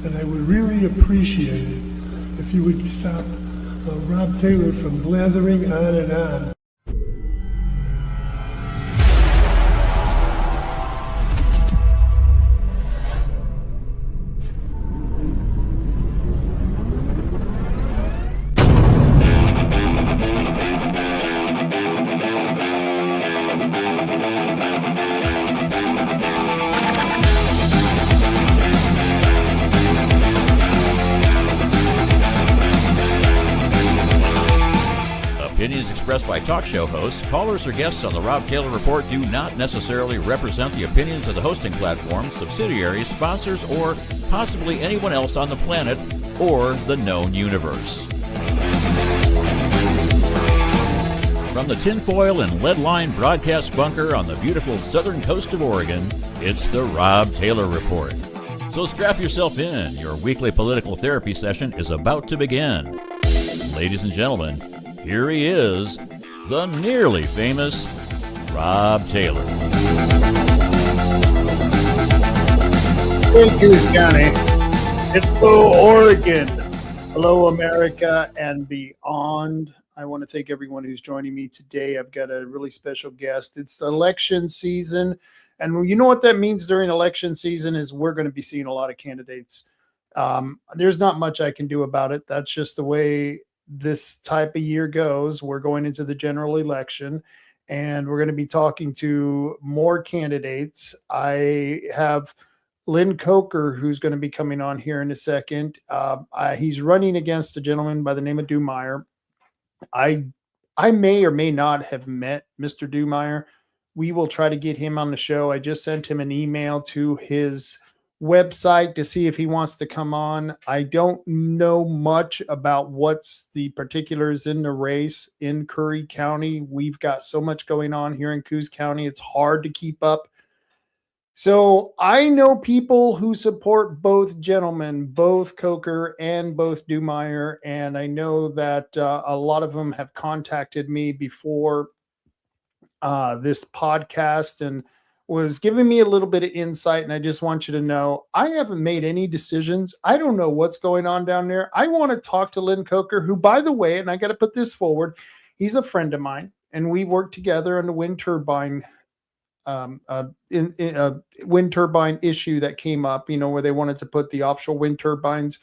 and I would really appreciate it if you would stop Rob Taylor from blathering on and on. Opinions expressed by talk show hosts, callers, or guests on the Rob Taylor Report do not necessarily represent the opinions of the hosting platform, subsidiaries, sponsors, or possibly anyone else on the planet or the known universe. From the tinfoil and lead-lined broadcast bunker on the beautiful southern coast of Oregon, it's the Rob Taylor Report. So strap yourself in. Your weekly political therapy session is about to begin. Ladies and gentlemen, here he is, the nearly famous Rob Taylor. Hey, Coos County. Hello, Oregon. Hello, America and beyond. I want to thank everyone who's joining me today. I've got a really special guest. It's election season. And you know what that means during election season is we're going to be seeing a lot of candidates. There's not much I can do about it. That's just the way this type of year goes. We're going into the general election and we're going to be talking to more candidates. I have Lynn Coker, who's going to be coming on here in a second. He's running against a gentleman by the name of Dumeier. I may or may not have met Mr. Dumeier. We will try to get him on the show. I just sent him an email to his website to see if he wants to come on. I don't know much about what's the particulars in the race in Curry County. We've got so much going on here in Coos County. It's hard to keep up. So I know people who support both gentlemen, both Coker and both Dumeier. And I know that a lot of them have contacted me before this podcast and was giving me a little bit of insight. And I just want you to know, I haven't made any decisions. I don't know what's going on down there. I want to talk to Lynn Coker, who, by the way, and I got to put this forward, he's a friend of mine, and we worked together on the wind turbine wind turbine issue that came up, where they wanted to put the offshore wind turbines,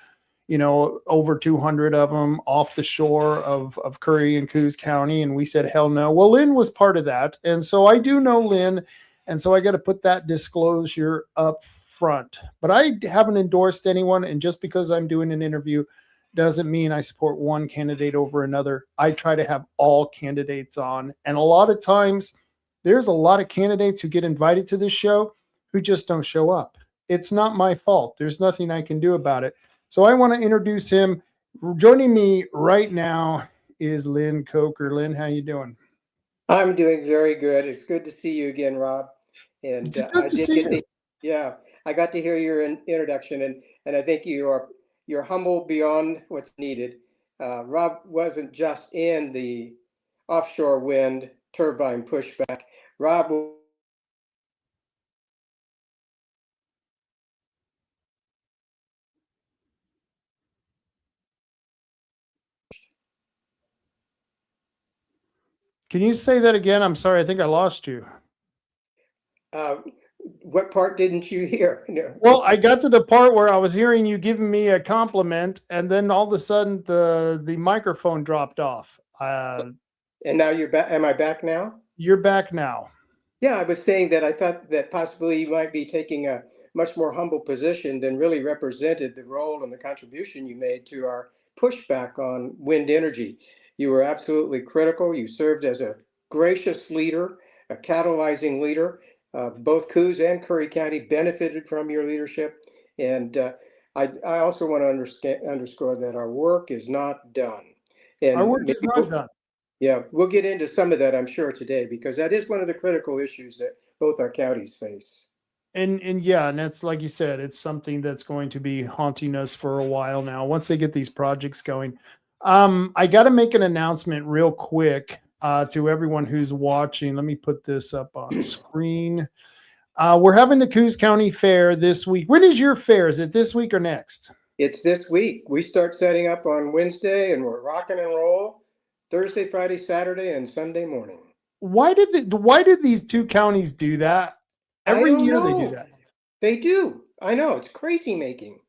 over 200 of them off the shore of Curry and Coos County. And we said, hell no. Well, Lynn was part of that. And so I do know Lynn. And so I got to put that disclosure up front. But I haven't endorsed anyone. And just because I'm doing an interview doesn't mean I support one candidate over another. I try to have all candidates on. And a lot of times there's a lot of candidates who get invited to this show who just don't show up. It's not my fault. There's nothing I can do about it. So I want to introduce him. Joining me right now is Lynn Coker. Lynn, how you doing? I'm doing very good. It's good to see you again, Rob. And I got to hear your introduction, and I think you're humble beyond what's needed. Rob wasn't just in the offshore wind turbine pushback. Rob. Can you say that again? I'm sorry. I think I lost you. What part didn't you hear? No. Well, I got to the part where I was hearing you giving me a compliment, and then all of a sudden the microphone dropped off. And now you're back. Am I back now? You're back now. Yeah, I was saying that I thought that possibly you might be taking a much more humble position than really represented the role and the contribution you made to our pushback on wind energy. You were absolutely critical. You served as a gracious leader, a catalyzing leader. Both Coos and Curry County benefited from your leadership. And I also want to underscore that our work is not done. And our work is not done. Yeah, we'll get into some of that, I'm sure, today, because that is one of the critical issues that both our counties face. And that's, like you said, it's something that's going to be haunting us for a while now, once they get these projects going. I got to make an announcement real quick to everyone who's watching. Let me put this up on screen. We're having the Coos County Fair this week. When is your fair? Is it this week or next? It's this week. We start setting up on Wednesday and we're rocking and roll Thursday, Friday, Saturday, and Sunday morning. Why did these two counties do that? Every year they do that. They do. I know. It's crazy making.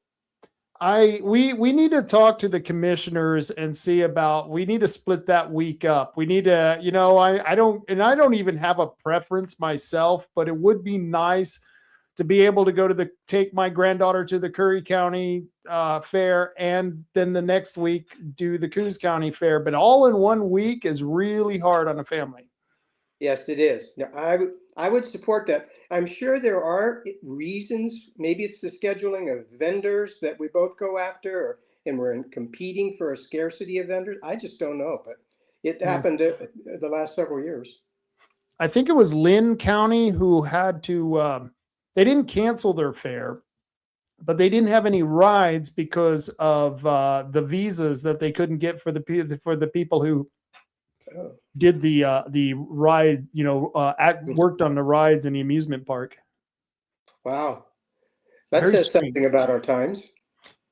We need to talk to the commissioners and see about, we need to split that week up. We need to, I don't even have a preference myself, but it would be nice to be able to go to take my granddaughter to the Curry County Fair, and then the next week do the Coos County Fair. But all in one week is really hard on a family. Yes, it is. Now, I would support that. I'm sure there are reasons. Maybe it's the scheduling of vendors that we both go after, and we're competing for a scarcity of vendors. I just don't know, but it happened the last several years. I think it was Lynn County who had to, they didn't cancel their fair, but they didn't have any rides because of the visas that they couldn't get for the people who did the ride, worked on the rides in the amusement park. Wow. That Very says strange. something about our times.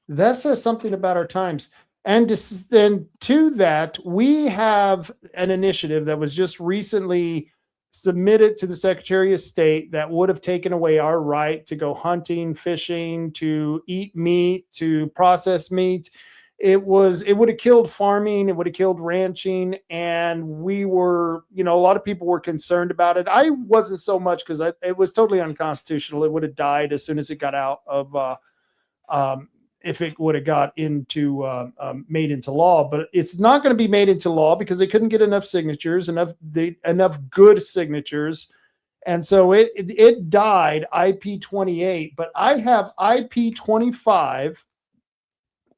That says something about our times. And then to that, we have an initiative that was just recently submitted to the Secretary of State that would have taken away our right to go hunting, fishing, to eat meat, to process meat. It would have killed farming. It would have killed ranching. And we were, a lot of people were concerned about it. I wasn't so much, because it was totally unconstitutional. It would have died as soon as it got out of, if it would have got into made into law. But it's not going to be made into law because they couldn't get enough signatures, enough good signatures. And so it died, IP 28. But I have IP 25,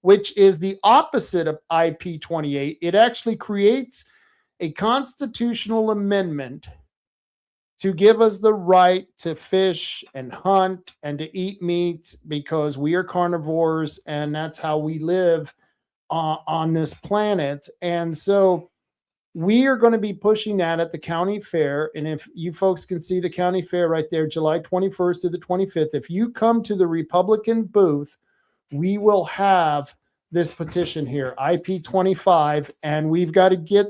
which is the opposite of IP 28. It actually creates a constitutional amendment to give us the right to fish and hunt and to eat meat, because we are carnivores and that's how we live on this planet. And so we are going to be pushing that at the county fair. And if you folks can see the county fair right there, July 21st to the 25th, if you come to the Republican booth, we will have this petition here, IP 25, and we've got to get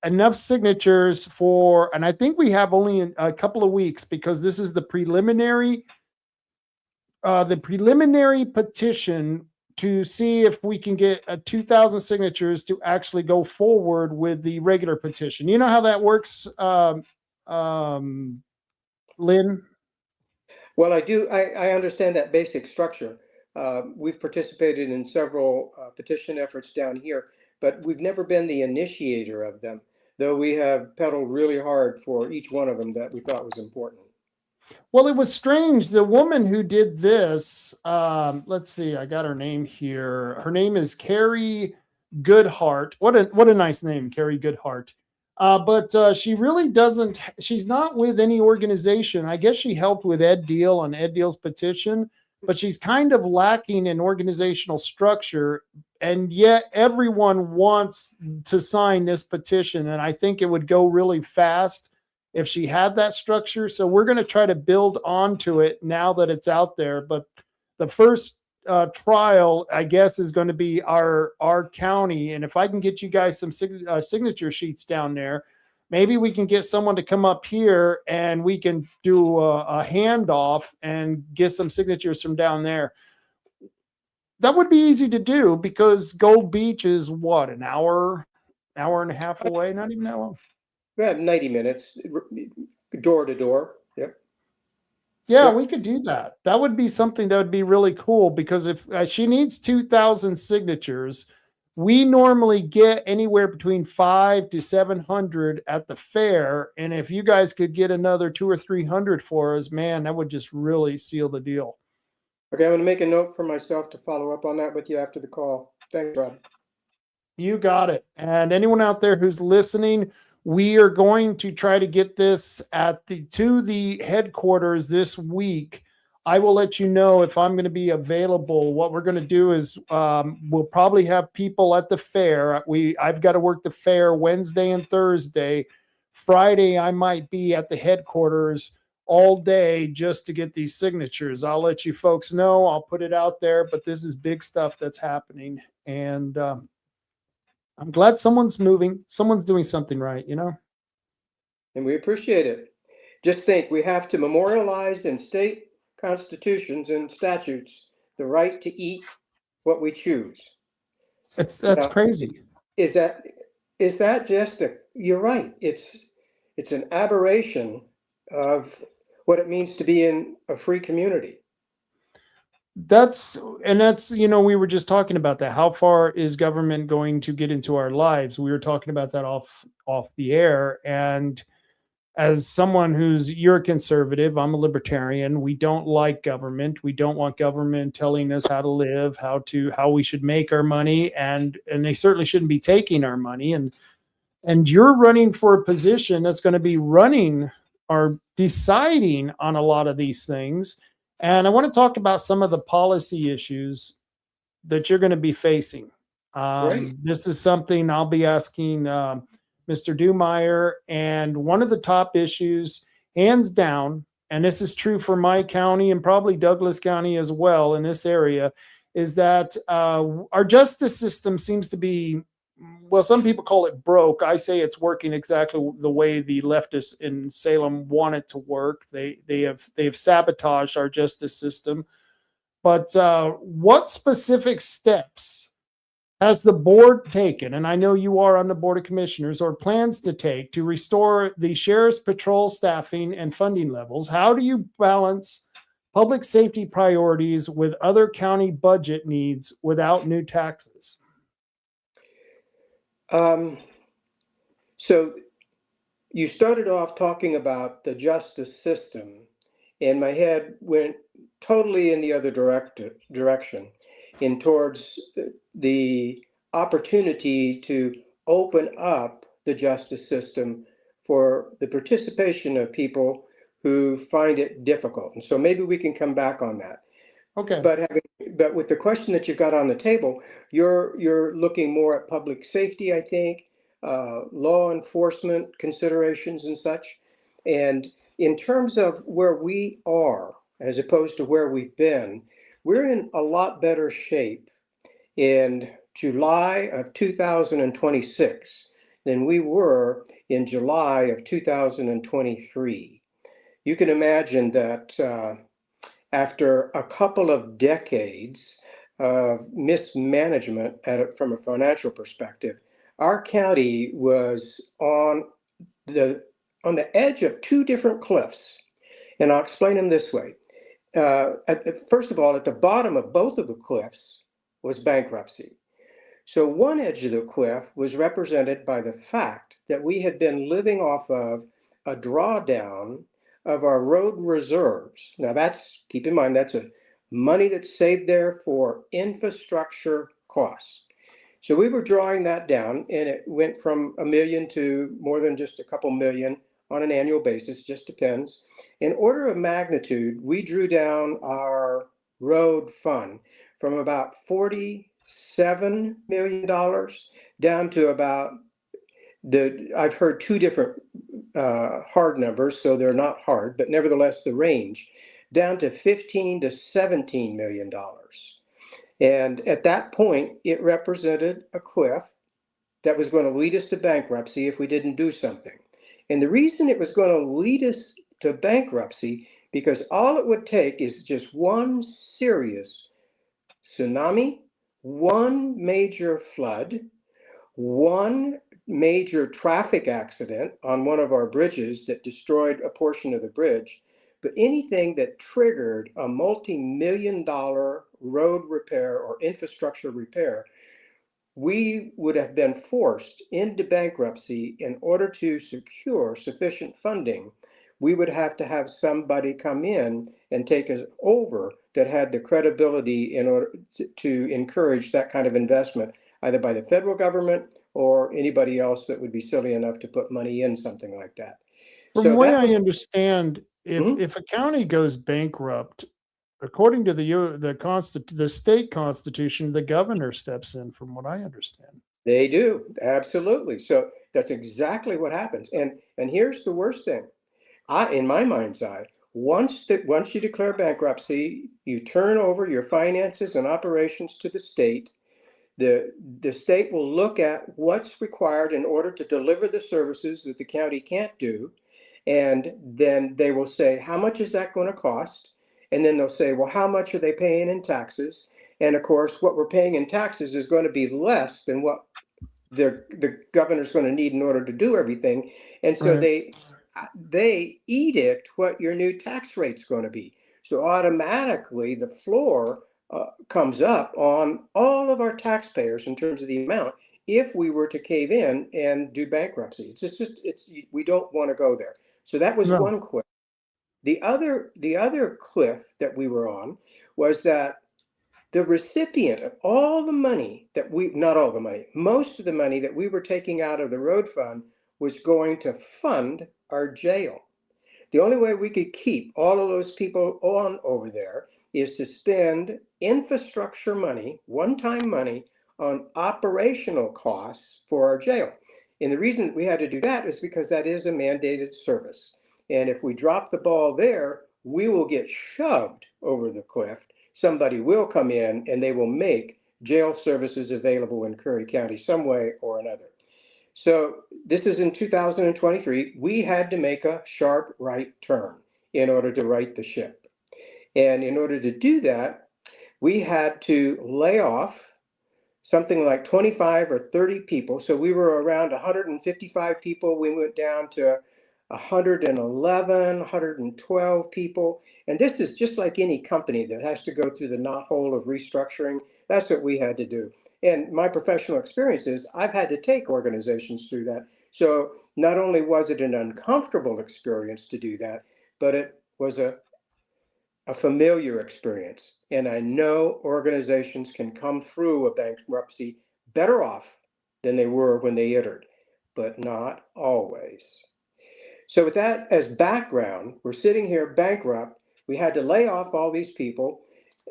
enough signatures for, and I think we have only a couple of weeks, because this is the preliminary petition to see if we can get 2,000 signatures to actually go forward with the regular petition. You know how that works, Lynn? Well, I do. I understand that basic structure. We've participated in several petition efforts down here, but we've never been the initiator of them, though we have pedaled really hard for each one of them that we thought was important. Well, it was strange. The woman who did this, let's see, I got her name here. Her name is Carrie Goodhart. What a nice name, Carrie Goodhart. But she really doesn't, she's not with any organization. I guess she helped with Ed Deal on Ed Deal's petition, but she's kind of lacking in organizational structure. And yet everyone wants to sign this petition. And I think it would go really fast if she had that structure. So we're going to try to build onto it now that it's out there. But the first trial, I guess, is going to be our county. And if I can get you guys some signature sheets down there, maybe we can get someone to come up here and we can do a handoff and get some signatures from down there. That would be easy to do, because Gold Beach is what, an hour and a half away? Not even that long. About 90 minutes, door to door. Yep. Yeah, Yep. we could do that. That would be something that would be really cool, because if she needs 2,000 signatures, we normally get anywhere between 500 to 700 at the fair. And if you guys could get another 200 or 300 for us, man, that would just really seal the deal. Okay, I'm going to make a note for myself to follow up on that with you after the call. Thanks, Rob. You got it. And anyone out there who's listening, we are going to try to get this to the headquarters this week. I will let you know if I'm going to be available. What we're going to do is we'll probably have people at the fair. I've got to work the fair Wednesday and Thursday. Friday, I might be at the headquarters all day just to get these signatures. I'll let you folks know. I'll put it out there, but this is big stuff that's happening. And I'm glad someone's moving. Someone's doing something right, you know? And we appreciate it. Just think, we have to memorialize in state constitutions and statutes the right to eat what we choose. That's Now, crazy. is that just you're right. It's an aberration of what it means to be in a free community. That's, you know, we were just talking about that. How far is government going to get into our lives? We were talking about that off the air. And as someone you're a conservative, I'm a libertarian. We don't like government. We don't want government telling us how to live, how we should make our money, and they certainly shouldn't be taking our money. And you're running for a position that's going to be running or deciding on a lot of these things. And I want to talk about some of the policy issues that you're going to be facing. This is something I'll be asking Mr. Dumeier, and one of the top issues, hands down, and this is true for my county and probably Douglas County as well in this area, is that our justice system seems to be, well, some people call it broke. I say it's working exactly the way the leftists in Salem want it to work. They've sabotaged our justice system. But what specific steps has the board taken, and I know you are on the Board of Commissioners, or plans to take to restore the sheriff's patrol staffing and funding levels? How do you balance public safety priorities with other county budget needs without new taxes? So you started off talking about the justice system, and my head went totally in the other direction, in towards the opportunity to open up the justice system for the participation of people who find it difficult. And so maybe we can come back on that. Okay. But with the question that you've got on the table, you're looking more at public safety, I think, law enforcement considerations and such. And in terms of where we are, as opposed to where we've been, we're in a lot better shape in July of 2026 than we were in July of 2023. You can imagine that after a couple of decades of mismanagement from a financial perspective, our county was on the edge of two different cliffs. And I'll explain them this way. First of all, at the bottom of both of the cliffs was bankruptcy. So one edge of the cliff was represented by the fact that we had been living off of a drawdown of our road reserves. Now keep in mind, that's money that's saved there for infrastructure costs. So we were drawing that down, and it went from $1 million to more than just a couple million on an annual basis, just depends. In order of magnitude, we drew down our road fund from about $47 million down to about I've heard two different hard numbers, so they're not hard, but nevertheless the range, down to $15 to $17 million. And at that point, it represented a cliff that was going to lead us to bankruptcy if we didn't do something. And the reason it was going to lead us to bankruptcy, because all it would take is just one serious tsunami, one major flood, one major traffic accident on one of our bridges that destroyed a portion of the bridge, but anything that triggered a multi-million-dollar road repair or infrastructure repair, we would have been forced into bankruptcy. In order to secure sufficient funding, we would have to have somebody come in and take us over that had the credibility in order to encourage that kind of investment, either by the federal government or anybody else that would be silly enough to put money in something like that. From the way I understand, if a county goes bankrupt, according to the state constitution, the governor steps in, from what I understand. They do, absolutely. So that's exactly what happens. And here's the worst thing. in my mind's eye, once you declare bankruptcy, you turn over your finances and operations to the state. The state will look at what's required in order to deliver the services that the county can't do. And then they will say, how much is that going to cost? And then they'll say, well, how much are they paying in taxes? And of course, what we're paying in taxes is going to be less than what the governor's going to need in order to do everything. And so Right. they edict what your new tax rate's going to be. So automatically the floor comes up on all of our taxpayers in terms of the amount if we were to cave in and do bankruptcy. We don't want to go there. So that was No. one cliff. The other cliff that we were on was that the recipient of all the money that not all the money, most of the money that we were taking out of the road fund was going to fund our jail. The only way we could keep all of those people on over there is to spend infrastructure money, one-time money, on operational costs for our jail. And the reason we had to do that is because that is a mandated service. And if we drop the ball there, we will get shoved over the cliff. Somebody will come in and they will make jail services available in Curry County some way or another. So this is in 2023. We had to make a sharp right turn in order to right the ship. And in order to do that, we had to lay off something like 25 or 30 people. So we were around 155 people. We went down to 111, 112 people. And this is just like any company that has to go through the knothole of restructuring. That's what we had to do. And my professional experience is I've had to take organizations through that. So not only was it an uncomfortable experience to do that, but it was a familiar experience. And I know organizations can come through a bankruptcy better off than they were when they entered, but not always. So with that as background, we're sitting here bankrupt. We had to lay off all these people.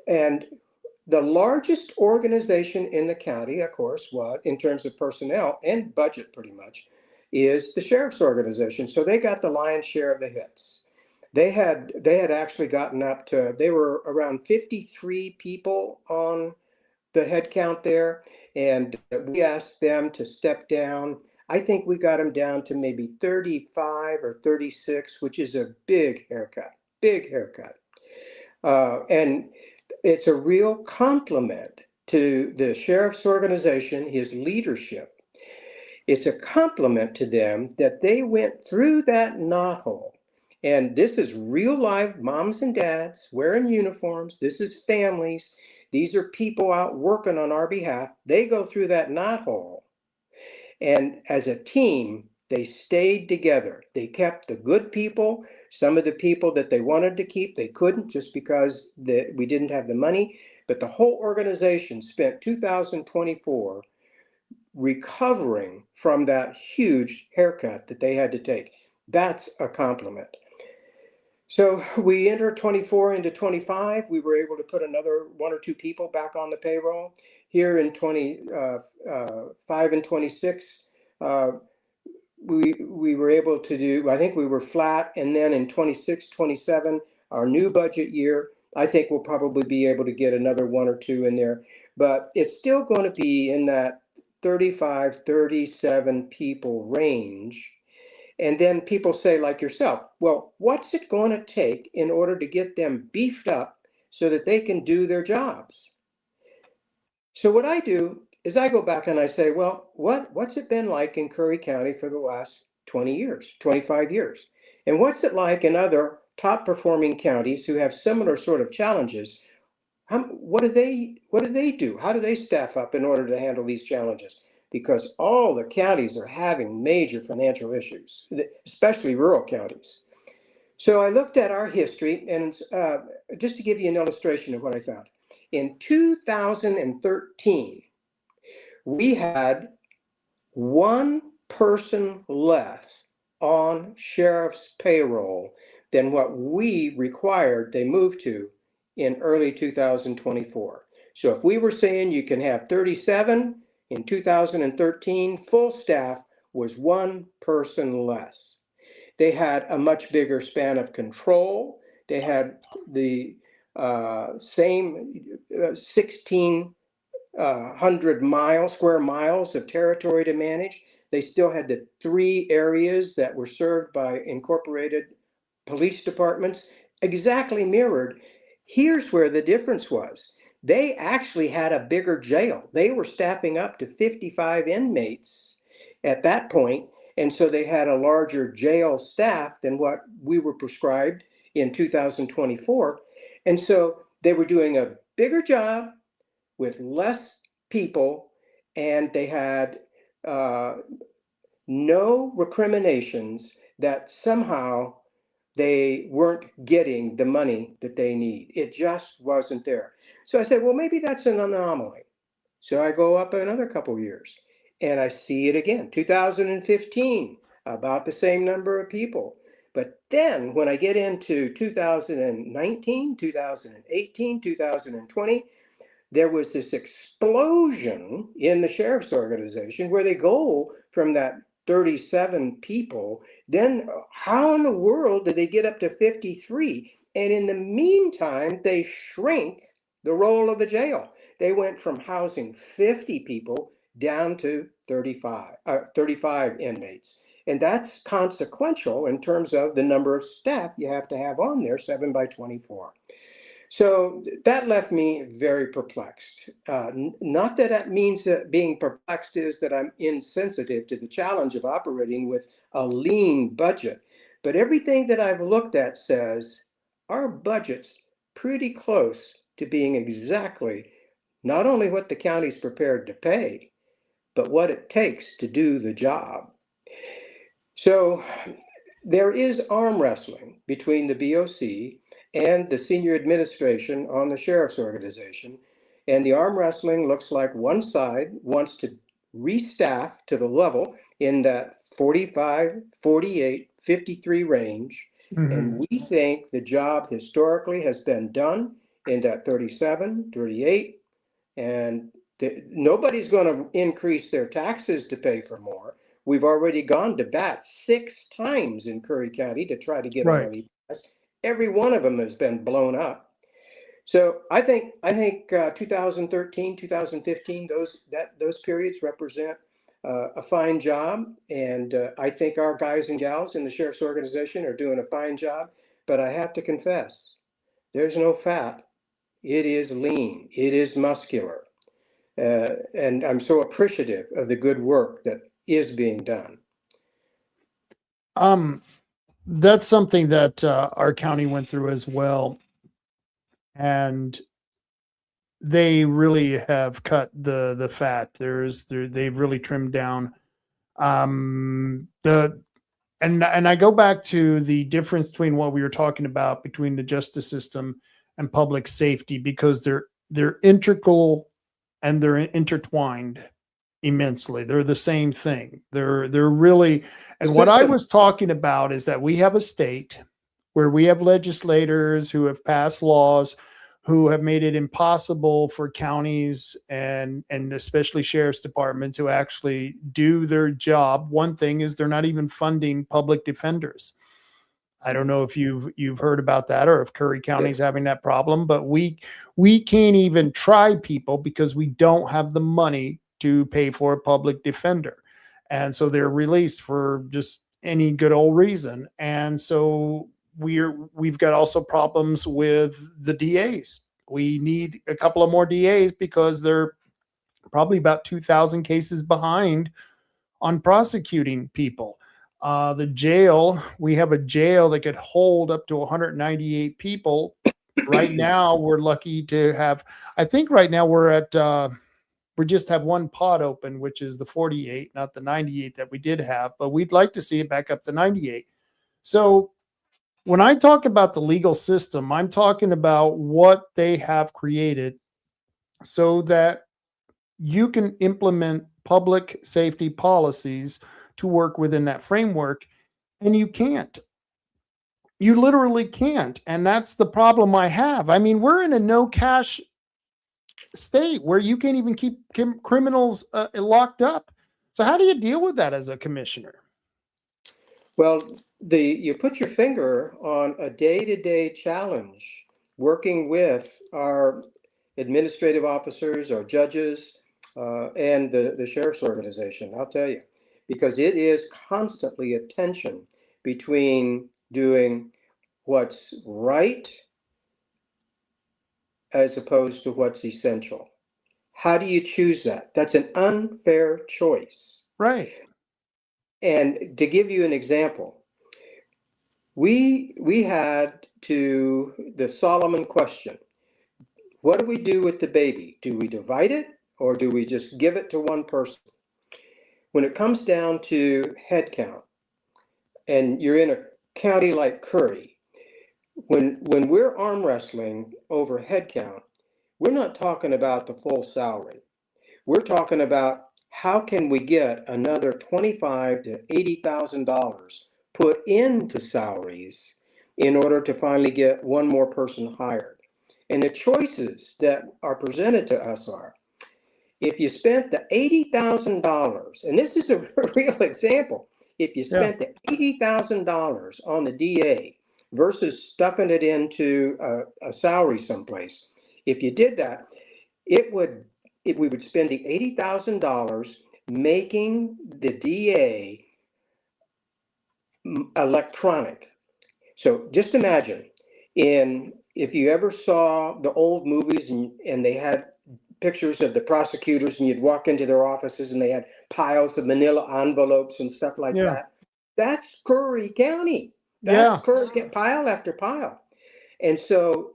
And the largest organization in the county, of course, in terms of personnel and budget pretty much, is the sheriff's organization. So they got the lion's share of the hits. They had actually gotten up to, they were around 53 people on the head count there. And we asked them to step down. I think we got them down to maybe 35 or 36, which is a big haircut. And it's a real compliment to the sheriff's organization, his leadership. It's a compliment to them that they went through that knothole. And this is real life moms and dads wearing uniforms. This is families. These are people out working on our behalf. They go through that knothole. And as a team, they stayed together. They kept the good people. Some of the people that they wanted to keep, they couldn't just because we didn't have the money. But the whole organization spent 2024 recovering from that huge haircut that they had to take. That's a compliment. So we entered 24 into 25. We were able to put another 1 or 2 people back on the payroll. Here in 25 and 26, we were able to do, I think we were flat. And then in 26, 27, our new budget year, I think we'll probably be able to get another 1 or 2 in there. But it's still going to be in that 35, 37 people range. And then people say, like yourself, well, what's it going to take in order to get them beefed up so that they can do their jobs? So what I do is I go back and I say, well, what's it been like in Curry County for the last 20 years, 25 years? And what's it like in other top performing counties who have similar sort of challenges? What do they do? How do they staff up in order to handle these challenges? Because all the counties are having major financial issues, especially rural counties. So I looked at our history, and just to give you an illustration of what I found. In 2013, we had 1 person less on sheriff's payroll than what we required they move to in early 2024. So if we were saying you can have 37, in 2013, full staff was 1 person less. They had a much bigger span of control. They had the same 1,600 square miles of territory to manage. They still had the 3 areas that were served by incorporated police departments, exactly mirrored. Here's where the difference was. They actually had a bigger jail. They were staffing up to 55 inmates at that point, and so they had a larger jail staff than what we were prescribed in 2024. And so they were doing a bigger job with less people, and they had no recriminations that somehow they weren't getting the money that they need. It just wasn't there. So I said, well, maybe that's an anomaly. So I go up another couple years and I see it again. 2015, about the same number of people. But then when I get into 2019, 2018, 2020, there was this explosion in the sheriff's organization where they go from that 37 people. Then how in the world did they get up to 53? And in the meantime, they shrink the role of the jail. They went from housing 50 people down to 35 inmates. And that's consequential in terms of the number of staff you have to have on there, 7 by 24. So that left me very perplexed. Not that that means that being perplexed is that I'm insensitive to the challenge of operating with a lean budget, but everything that I've looked at says our budget's pretty close to being exactly not only what the county's prepared to pay, but what it takes to do the job. So there is arm wrestling between the BOC and the senior administration on the sheriff's organization. And the arm wrestling looks like one side wants to restaff to the level in that 45, 48, 53 range. And we think the job historically has been done in that 37, 38, and nobody's going to increase their taxes to pay for more. We've already gone to bat 6 times in Curry County to try to get a levy passed. Every one of them has been blown up. So I think 2013, 2015, those periods represent a fine job, and I think our guys and gals in the sheriff's organization are doing a fine job. But I have to confess, there's no fat. It is lean. It is muscular, and I'm so appreciative of the good work that is being done. That's something that our county went through as well, and they really have cut the fat. They've really trimmed down. And I go back to the difference between what we were talking about between the justice system and public safety, because they're integral and they're intertwined immensely. They're the same thing. They're really, and what I was talking about is that we have a state where we have legislators who have passed laws who have made it impossible for counties and especially sheriff's departments to actually do their job. One thing is they're not even funding public defenders. I don't know if you've heard about that, or if Curry County is having that problem, but we can't even try people because we don't have the money to pay for a public defender. And so they're released for just any good old reason. And so we've got also problems with the DAs. We need a couple of more DAs because they're probably about 2,000 cases behind on prosecuting people. The jail, we have a jail that could hold up to 198 people. Right now, we're lucky to have, I think right now we're at, we just have one pod open, which is the 48, not the 98 that we did have, but we'd like to see it back up to 98. So when I talk about the legal system, I'm talking about what they have created so that you can implement public safety policies to work within that framework, and you can't. You literally can't. And that's the problem I have. I mean, we're in a no cash state where you can't even keep criminals locked up. So how do you deal with that as a commissioner? Well, you put your finger on a day-to-day challenge working with our administrative officers, our judges, and the sheriff's organization, I'll tell you, because it is constantly a tension between doing what's right as opposed to what's essential. How do you choose that? That's an unfair choice. Right. And to give you an example, we had to the Solomon question. What do we do with the baby? Do we divide it or do we just give it to one person? When it comes down to head count, and you're in a county like Curry, when we're arm wrestling over head count, we're not talking about the full salary. We're talking about how can we get another $25,000 to $80,000 put into salaries in order to finally get one more person hired. And the choices that are presented to us are, if you spent the $80,000, and this is a real example, if you spent the $80,000 on the DA versus stuffing it into a salary someplace, if you did that, we would spend the $80,000 making the DA electronic. So just imagine, if you ever saw the old movies and they had pictures of the prosecutors and you'd walk into their offices and they had piles of manila envelopes and stuff like that. That's Curry County. That's Curry, pile after pile. And so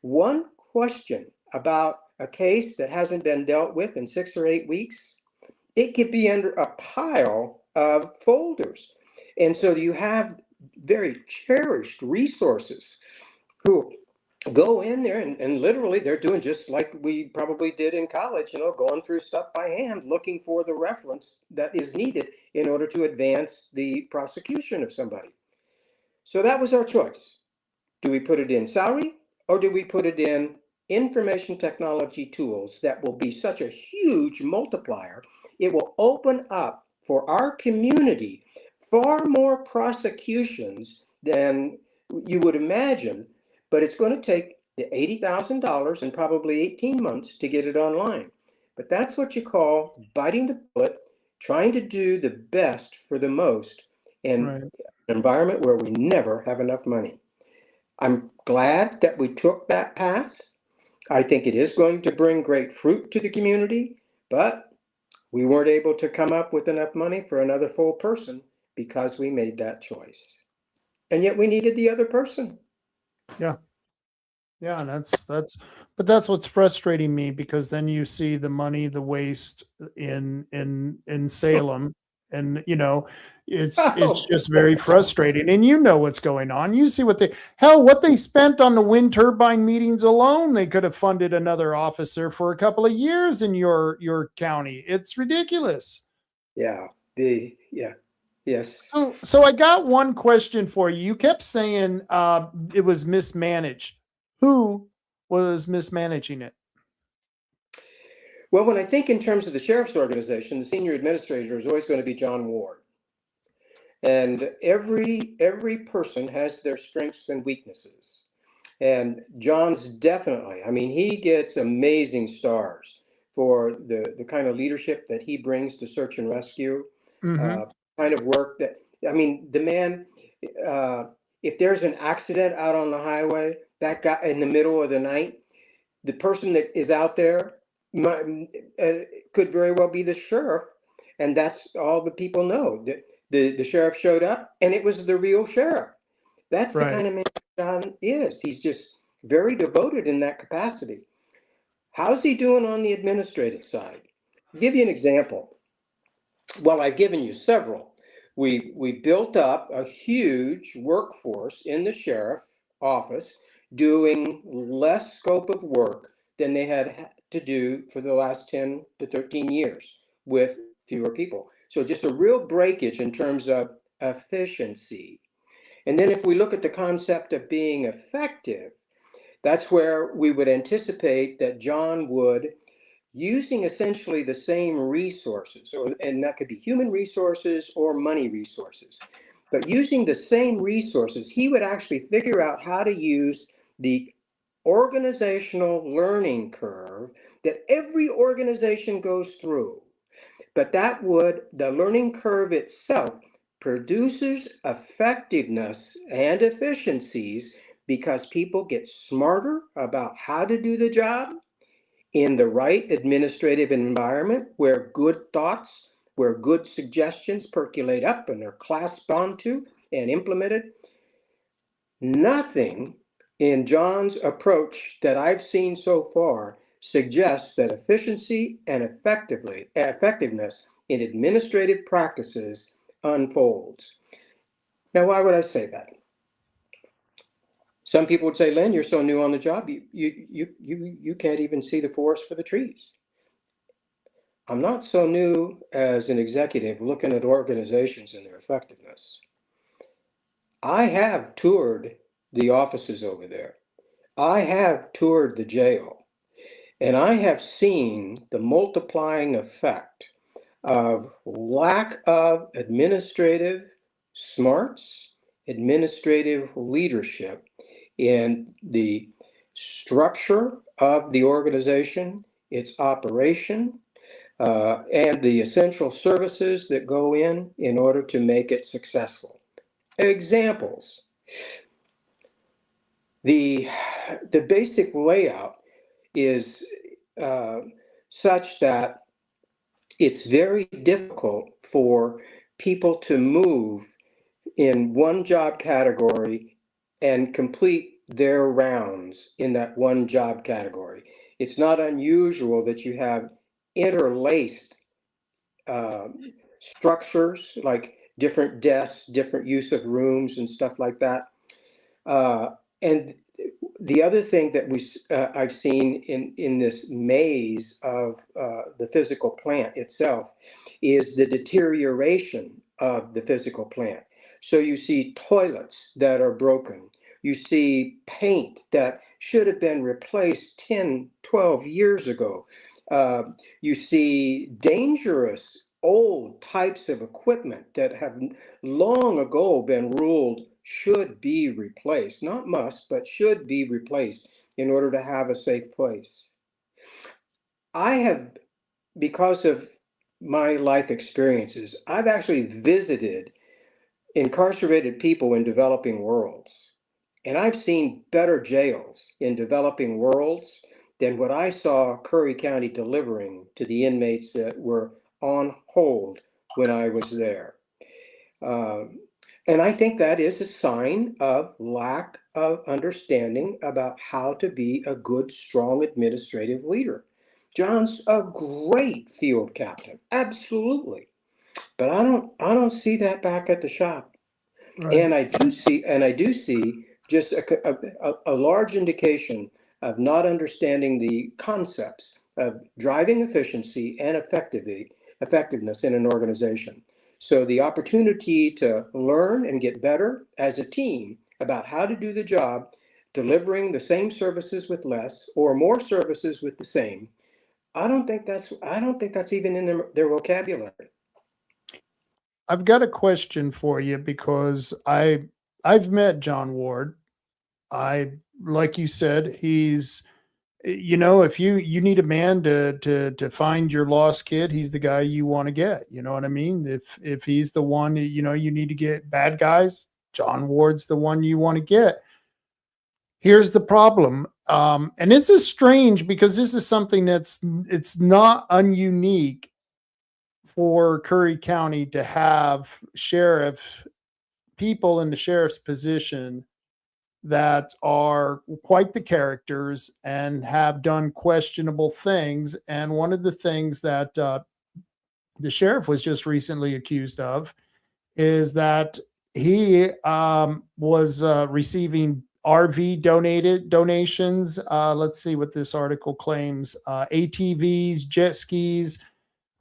one question about a case that hasn't been dealt with in 6 or 8 weeks, it could be under a pile of folders. And so you have very cherished resources who go in there and literally they're doing just like we probably did in college, going through stuff by hand, looking for the reference that is needed in order to advance the prosecution of somebody. So that was our choice. Do we put it in salary or do we put it in information technology tools that will be such a huge multiplier? It will open up for our community far more prosecutions than you would imagine, but it's going to take the $80,000 and probably 18 months to get it online. But that's what you call biting the bullet, trying to do the best for the most in an environment where we never have enough money. I'm glad that we took that path. I think it is going to bring great fruit to the community, but we weren't able to come up with enough money for another full person because we made that choice. And yet we needed the other person. Yeah. Yeah, and that's what's frustrating me, because then you see the money, the waste in Salem, and it's just very frustrating. And what's going on. You see what they spent on the wind turbine meetings alone. They could have funded another officer for a couple of years in your county. It's ridiculous. Yeah. Yes. So I got one question for you. You kept saying it was mismanaged. Who was mismanaging it? Well, when I think in terms of the sheriff's organization, the senior administrator is always going to be John Ward. And every person has their strengths and weaknesses. And John's definitely, he gets amazing stars for the kind of leadership that he brings to search and rescue, kind of work that, the man, if there's an accident out on the highway, that guy in the middle of the night, the person that is out there could very well be the sheriff. And that's all the people know. The sheriff showed up and it was the real sheriff. That's the kind of man John is. He's just very devoted in that capacity. How's he doing on the administrative side? I'll give you an example. Well, I've given you several. We built up a huge workforce in the sheriff office doing less scope of work than they had to do for the last 10 to 13 years with fewer people. So just a real breakage in terms of efficiency. And then if we look at the concept of being effective, that's where we would anticipate that John would, using essentially the same resources, and that could be human resources or money resources, But using the same resources, he would actually figure out how to use the organizational learning curve that every organization goes through. But the learning curve itself produces effectiveness and efficiencies because people get smarter about how to do the job in the right administrative environment where good thoughts, where good suggestions percolate up and are clasped onto and implemented. Nothing in John's approach that I've seen so far suggests that efficiency and effectiveness in administrative practices unfolds. Now, why would I say that? Some people would say, Lynn, you're so new on the job, you can't even see the forest for the trees. I'm not so new as an executive looking at organizations and their effectiveness. I have toured the offices over there. I have toured the jail, and I have seen the multiplying effect of lack of administrative smarts, administrative leadership in the structure of the organization, its operation, and the essential services that go in order to make it successful. Examples. The basic layout is such that it's very difficult for people to move in one job category and complete their rounds in that one job category. It's not unusual that you have interlaced structures like different desks, different use of rooms and stuff like that. And the other thing that I've seen in this maze of the physical plant itself is the deterioration of the physical plant. So you see toilets that are broken. You see paint that should have been replaced 10, 12 years ago. You see dangerous old types of equipment that have long ago been ruled should be replaced, not must, but should be replaced in order to have a safe place. I have, because of my life experiences, I've actually visited incarcerated people in developing worlds. And I've seen better jails in developing worlds than what I saw Curry County delivering to the inmates that were on hold when I was there. And I think that is a sign of lack of understanding about how to be a good, strong administrative leader. John's a great field captain, absolutely. But I don't see that back at the shop. Right. And I do see just a large indication of not understanding the concepts of driving efficiency and effectiveness in an organization. So the opportunity to learn and get better as a team about how to do the job, delivering the same services with less or more services with the same, I don't think that's even in their vocabulary. I've got a question for you because I've met John Ward. Like you said, he's, if you need a man to find your lost kid, he's the guy you want to get. You know what I mean? If he's the one, you need to get bad guys, John Ward's the one you want to get. Here's the problem. And this is strange because this is something it's not ununique for Curry County to have people in the sheriff's position that are quite the characters and have done questionable things. And one of the things that the sheriff was just recently accused of is that he was receiving RV donations. Let's see what this article claims. ATVs, jet skis,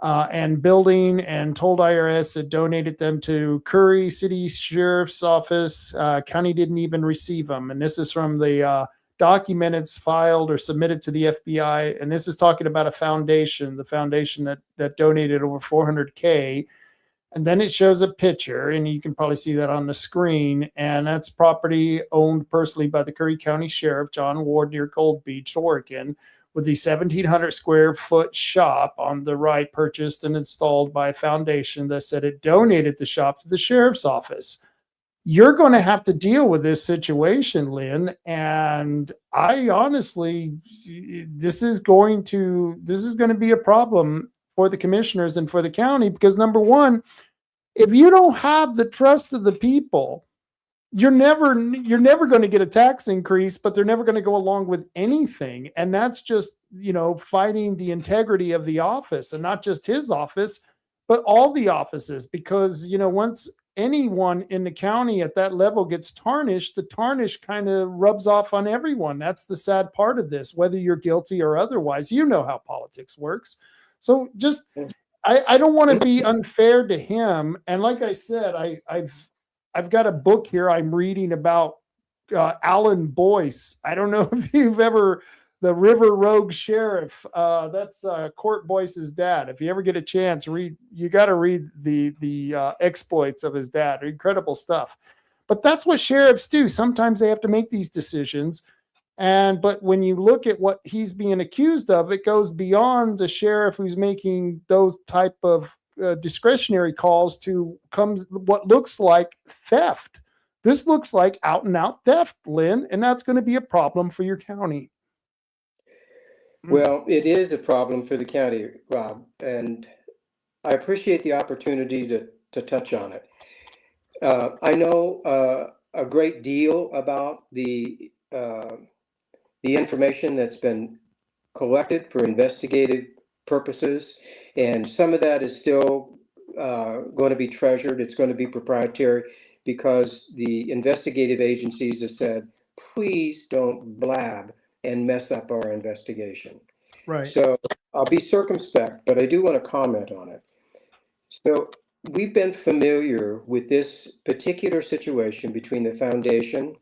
and building, and told IRS had donated them to Curry City Sheriff's Office. County didn't even receive them. And this is from the documents filed or submitted to the FBI. And this is talking about a foundation, the foundation that donated over $400K. And then it shows a picture, and you can probably see that on the screen. And that's property owned personally by the Curry County Sheriff, John Ward, near Gold Beach, Oregon, with the 1,700 square foot shop on the right, purchased and installed by a foundation that said it donated the shop to the sheriff's office. You're going to have to deal with this situation, Lynn. And I honestly, this is going to be a problem for the commissioners and for the county, because number one, if you don't have the trust of the people, you're never going to get a tax increase, but they're never going to go along with anything. And that's just, fighting the integrity of the office, and not just his office, but all the offices, because, once anyone in the county at that level gets tarnished, the tarnish kind of rubs off on everyone. That's the sad part of this, whether you're guilty or otherwise. You know how politics works. So just, I don't want to be unfair to him. And like I said, I've got a book here I'm reading about Alan Boyce. I don't know if you've ever, the River Rogue Sheriff. That's Court Boyce's dad. If you ever get a chance, you got to read the exploits of his dad. Incredible stuff. But that's what sheriffs do. Sometimes they have to make these decisions. But when you look at what he's being accused of, it goes beyond the sheriff who's making those type of discretionary calls to comes what looks like theft. This looks like out and out theft, Lynn, and that's going to be a problem for your county. Well, it is a problem for the county, Rob, and I appreciate the opportunity to touch on it. I know a great deal about the information that's been collected for investigative purposes, and some of that is still going to be treasured. It's going to be proprietary, because the investigative agencies have said, please don't blab and mess up our investigation. Right. So I'll be circumspect, but I do want to comment on it. So we've been familiar with this particular situation between the foundation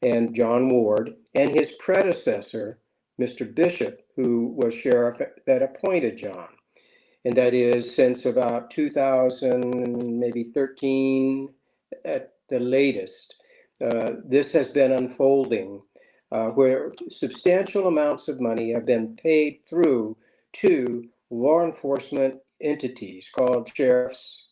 and John Ward and his predecessor, Mr. Bishop, who was sheriff that appointed John. And that is since about 2000, maybe 13 at the latest. This has been unfolding where substantial amounts of money have been paid through to law enforcement entities called sheriffs.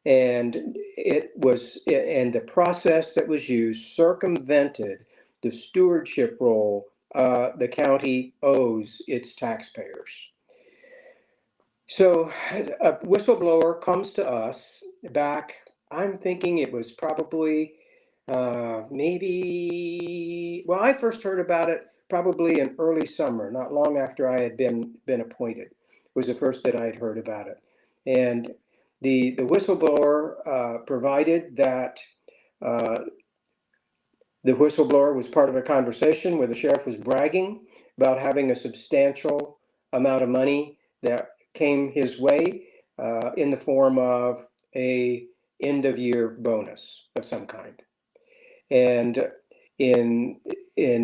And the process that was used circumvented the stewardship role the county owes its taxpayers. So a whistleblower comes to us back, I'm thinking it was probably I first heard about it probably in early summer, not long after I had been appointed, was the first that I had heard about it. And the whistleblower provided that the whistleblower was part of a conversation where the sheriff was bragging about having a substantial amount of money that came his way in the form of a end of year bonus of some kind. And in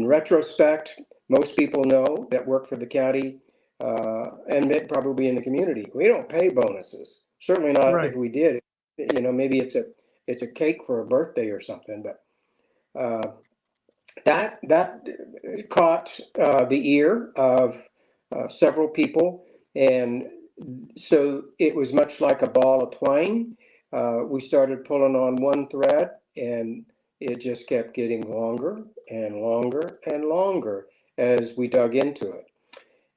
retrospect, most people know that work for the county and probably in the community, we don't pay bonuses. Certainly not Right. if we did. Maybe it's a cake for a birthday or something. But that caught the ear of several people, and so it was much like a ball of twine. We started pulling on one thread, and it just kept getting longer and longer and longer as we dug into it.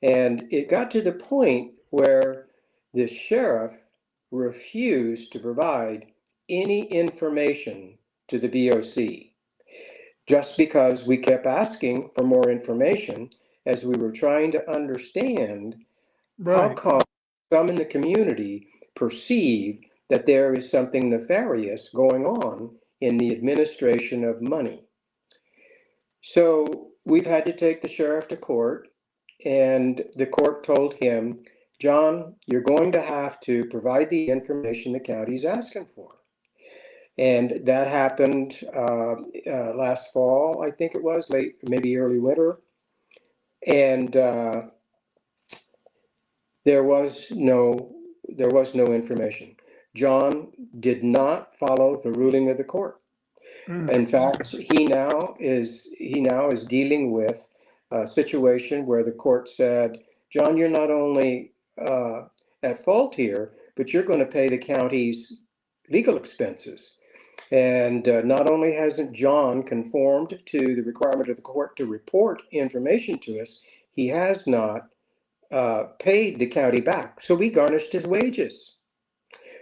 And it got to the point where the sheriff refused to provide any information to the BOC, just because we kept asking for more information as we were trying to understand how come some in the community perceive that there is something nefarious going on in the administration of money. So we've had to take the sheriff to court, and the court told him, John, you're going to have to provide the information the county's asking for. And that happened last fall, I think it was, late, maybe early winter. And there was no information. John did not follow the ruling of the court. In fact, he now is dealing with a situation where the court said, John, you're not only at fault here, but you're going to pay the county's legal expenses. And not only hasn't John conformed to the requirement of the court to report information to us, he has not paid the county back. So we garnished his wages.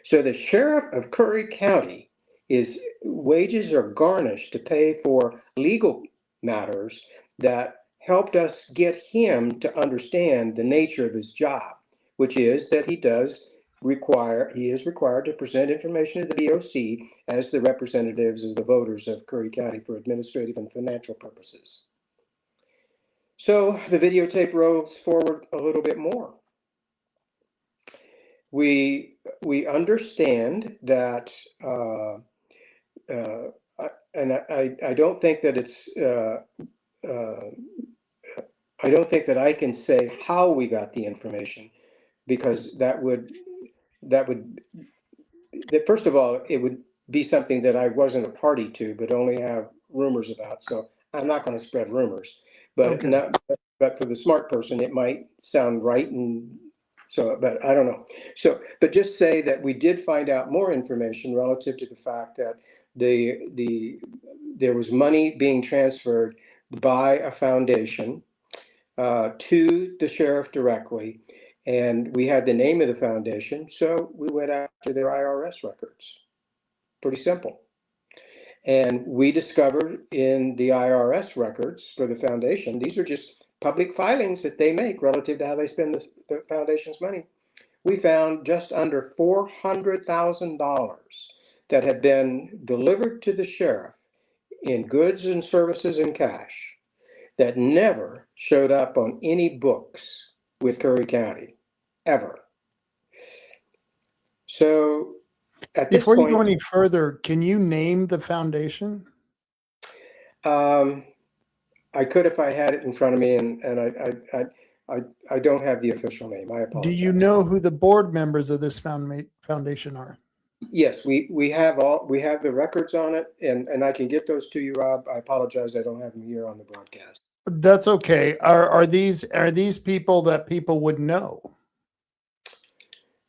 So the sheriff of Curry County, his wages are garnished to pay for legal matters that helped us get him to understand the nature of his job, which is that he is required to present information to the DOC as the representatives of the voters of Curry County for administrative and financial purposes. So the videotape rolls forward a little bit more. We understand that, and I don't think that it's, I don't think that I can say how we got the information, because that first of all, it would be something that I wasn't a party to, but only have rumors about. So I'm not going to spread rumors, but but for the smart person, it might sound right. And so, but I don't know. So, but just say that we did find out more information relative to the fact that there was money being transferred by a foundation to the sheriff directly. And we had the name of the foundation, so we went after their IRS records. Pretty simple. And we discovered in the IRS records for the foundation, these are just public filings that they make relative to how they spend the foundation's money. We found just under $400,000 that had been delivered to the sheriff in goods and services and cash that never showed up on any books with Curry County, ever. So at this Before point, you go any further, can you name the foundation? I could if I had it in front of me, and I don't have the official name. I apologize. Do you know who the board members of this foundation are? Yes, we have the records on it, and I can get those to you, Rob. I apologize, I don't have them here on the broadcast. That's okay. Are these people that people would know?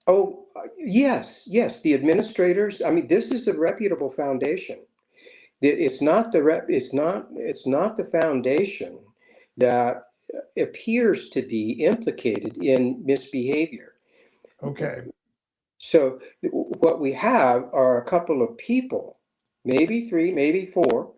Oh, yes, the administrators. I mean, this is a reputable foundation. It's not the foundation that appears to be implicated in misbehavior. Okay. So what we have are a couple of people, maybe 3, maybe 4,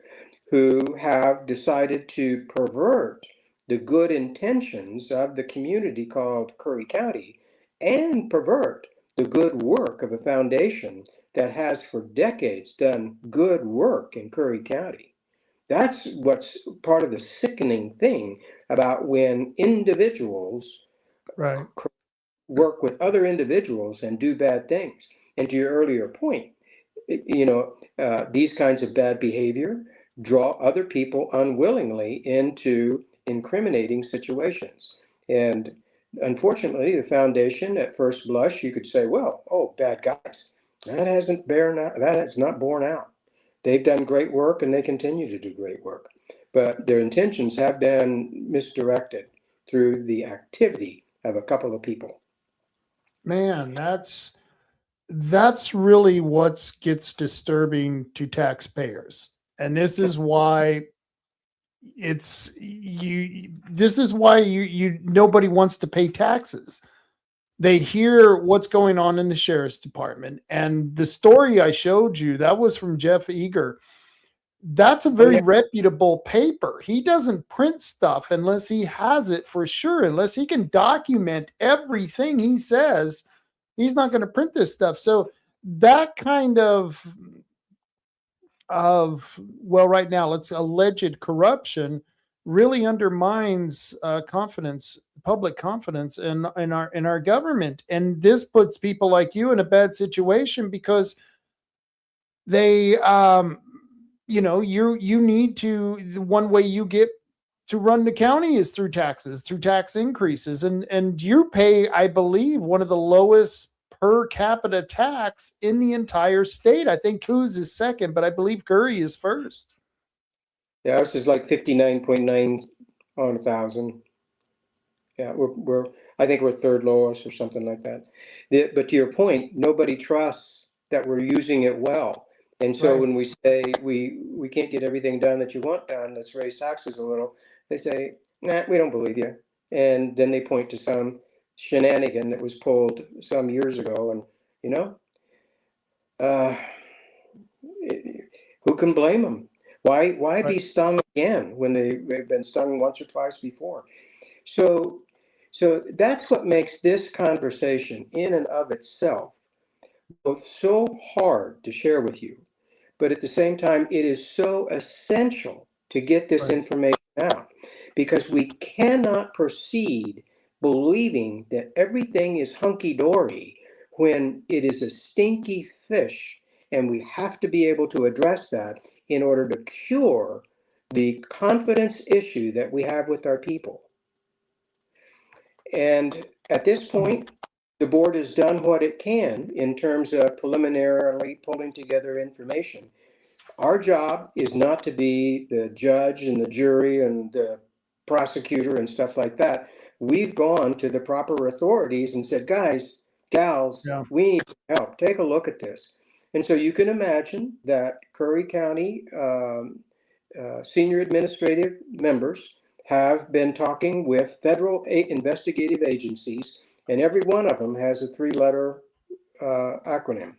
who have decided to pervert the good intentions of the community called Curry County and pervert the good work of a foundation that has for decades done good work in Curry County. That's what's part of the sickening thing about when individuals work with other individuals and do bad things. And to your earlier point, these kinds of bad behavior draw other people unwillingly into incriminating situations. And unfortunately, the foundation, at first blush, you could say, well, oh, bad guys. That has not borne out. They've done great work and they continue to do great work. But their intentions have been misdirected through the activity of a couple of people. Man, that's really what gets disturbing to taxpayers. And this is why nobody wants to pay taxes. They hear what's going on in the sheriff's department. And the story I showed you, that was from Jeff Eager. That's a very reputable paper. He doesn't print stuff unless he has it for sure, unless he can document everything he says. He's not going to print this stuff. So that kind of right now, it's alleged corruption really undermines public confidence in our government. And this puts people like you in a bad situation because they, you need to, the one way you get to run the county is through taxes, through tax increases. And you pay, I believe, one of the lowest per capita tax in the entire state. I think Coos is second, but I believe Curry is first. Yeah, ours is like 59.9 on 1,000. Yeah, I think we're third lowest or something like that. But to your point, nobody trusts that we're using it well. And so Right. when we say we can't get everything done that you want done, let's raise taxes a little, they say, nah, we don't believe you. And then they point to some shenanigan that was pulled some years ago. And, you know, uh, who can blame them? Why be Right. stung again when they've been stung once or twice before? So that's what makes this conversation in and of itself both so hard to share with you, but at the same time, it is so essential to get this Right. information out, because we cannot proceed believing that everything is hunky-dory when it is a stinky fish, and we have to be able to address that in order to cure the confidence issue that we have with our people. And at this point, the board has done what it can in terms of preliminarily pulling together information. Our job is not to be the judge and the jury and the prosecutor and stuff like that. We've gone to the proper authorities and said, guys, gals, Yeah. we need help. Take a look at this. And so you can imagine that Curry County senior administrative members have been talking with federal investigative agencies, and every one of them has a three-letter acronym.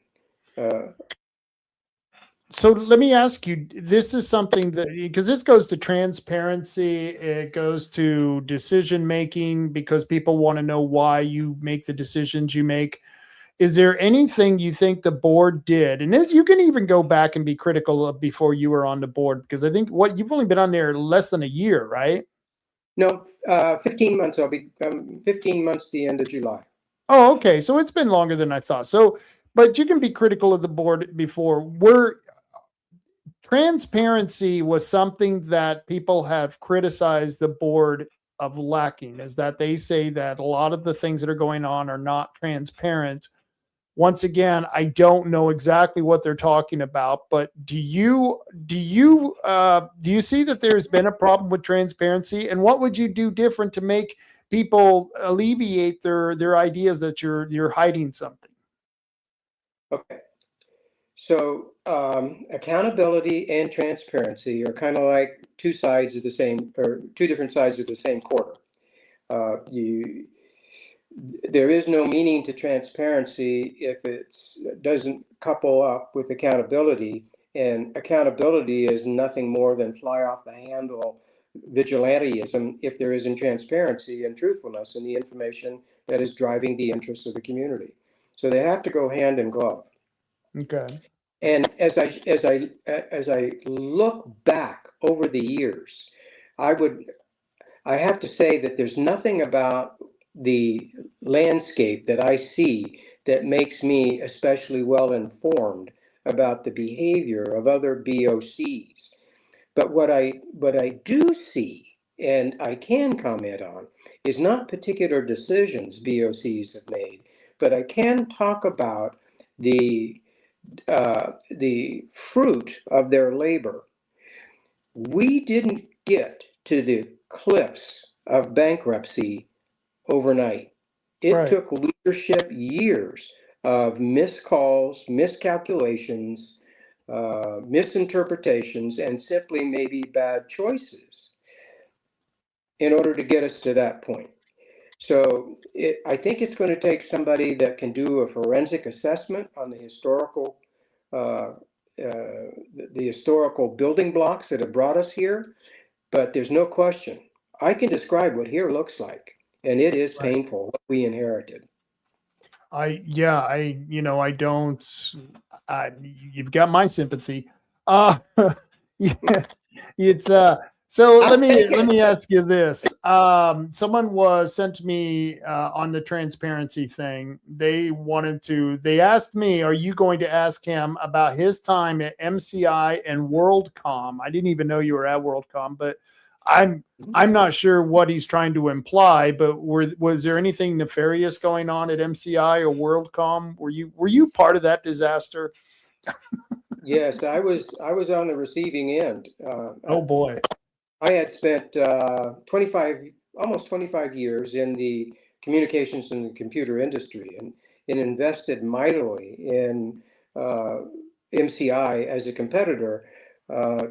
So let me ask you, this is something that, because this goes to transparency, it goes to decision making, because people want to know why you make the decisions you make. Is there anything you think the board did? And you can even go back and be critical of before you were on the board, because I think you've only been on there less than a year, right? No, 15 months. I'll be 15 months the end of July. Oh, okay. So it's been longer than I thought. So, but you can be critical of the board before. Transparency was something that people have criticized the board of lacking, is that they say that a lot of the things that are going on are not transparent. Once again, I don't know exactly what they're talking about, but do you see that there's been a problem with transparency, and what would you do different to make people alleviate their ideas that you're hiding something? Okay. So accountability and transparency are kind of like two sides of the same, or two different sides of the same quarter. There is no meaning to transparency if it doesn't couple up with accountability, and accountability is nothing more than fly off the handle vigilantism if there isn't transparency and truthfulness in the information that is driving the interests of the community. So they have to go hand in glove. Okay. And as I look back over the years, I have to say that there's nothing about the landscape that I see that makes me especially well informed about the behavior of other BOCs. But what I do see, and I can comment on, is not particular decisions BOCs have made, but I can talk about the fruit of their labor. We didn't get to the cliffs of bankruptcy overnight. It Right. took leadership years of missed calls, miscalculations, misinterpretations, and simply maybe bad choices in order to get us to that point. So I think it's going to take somebody that can do a forensic assessment on the historical building blocks that have brought us here. But there's no question. I can describe what here looks like, and it is Right. painful what we inherited. You've got my sympathy. Yeah, it's so I'll let take me it. ask you this. Someone was sent to me on the transparency thing. They asked me, are you going to ask him about his time at MCI and WorldCom? I didn't even know you were at WorldCom, but I'm not sure what he's trying to imply, but was there anything nefarious going on at MCI or WorldCom? Were you part of that disaster? Yes, I was on the receiving end. Oh boy. I had spent almost 25 years in the communications and the computer industry, and invested mightily in MCI as a competitor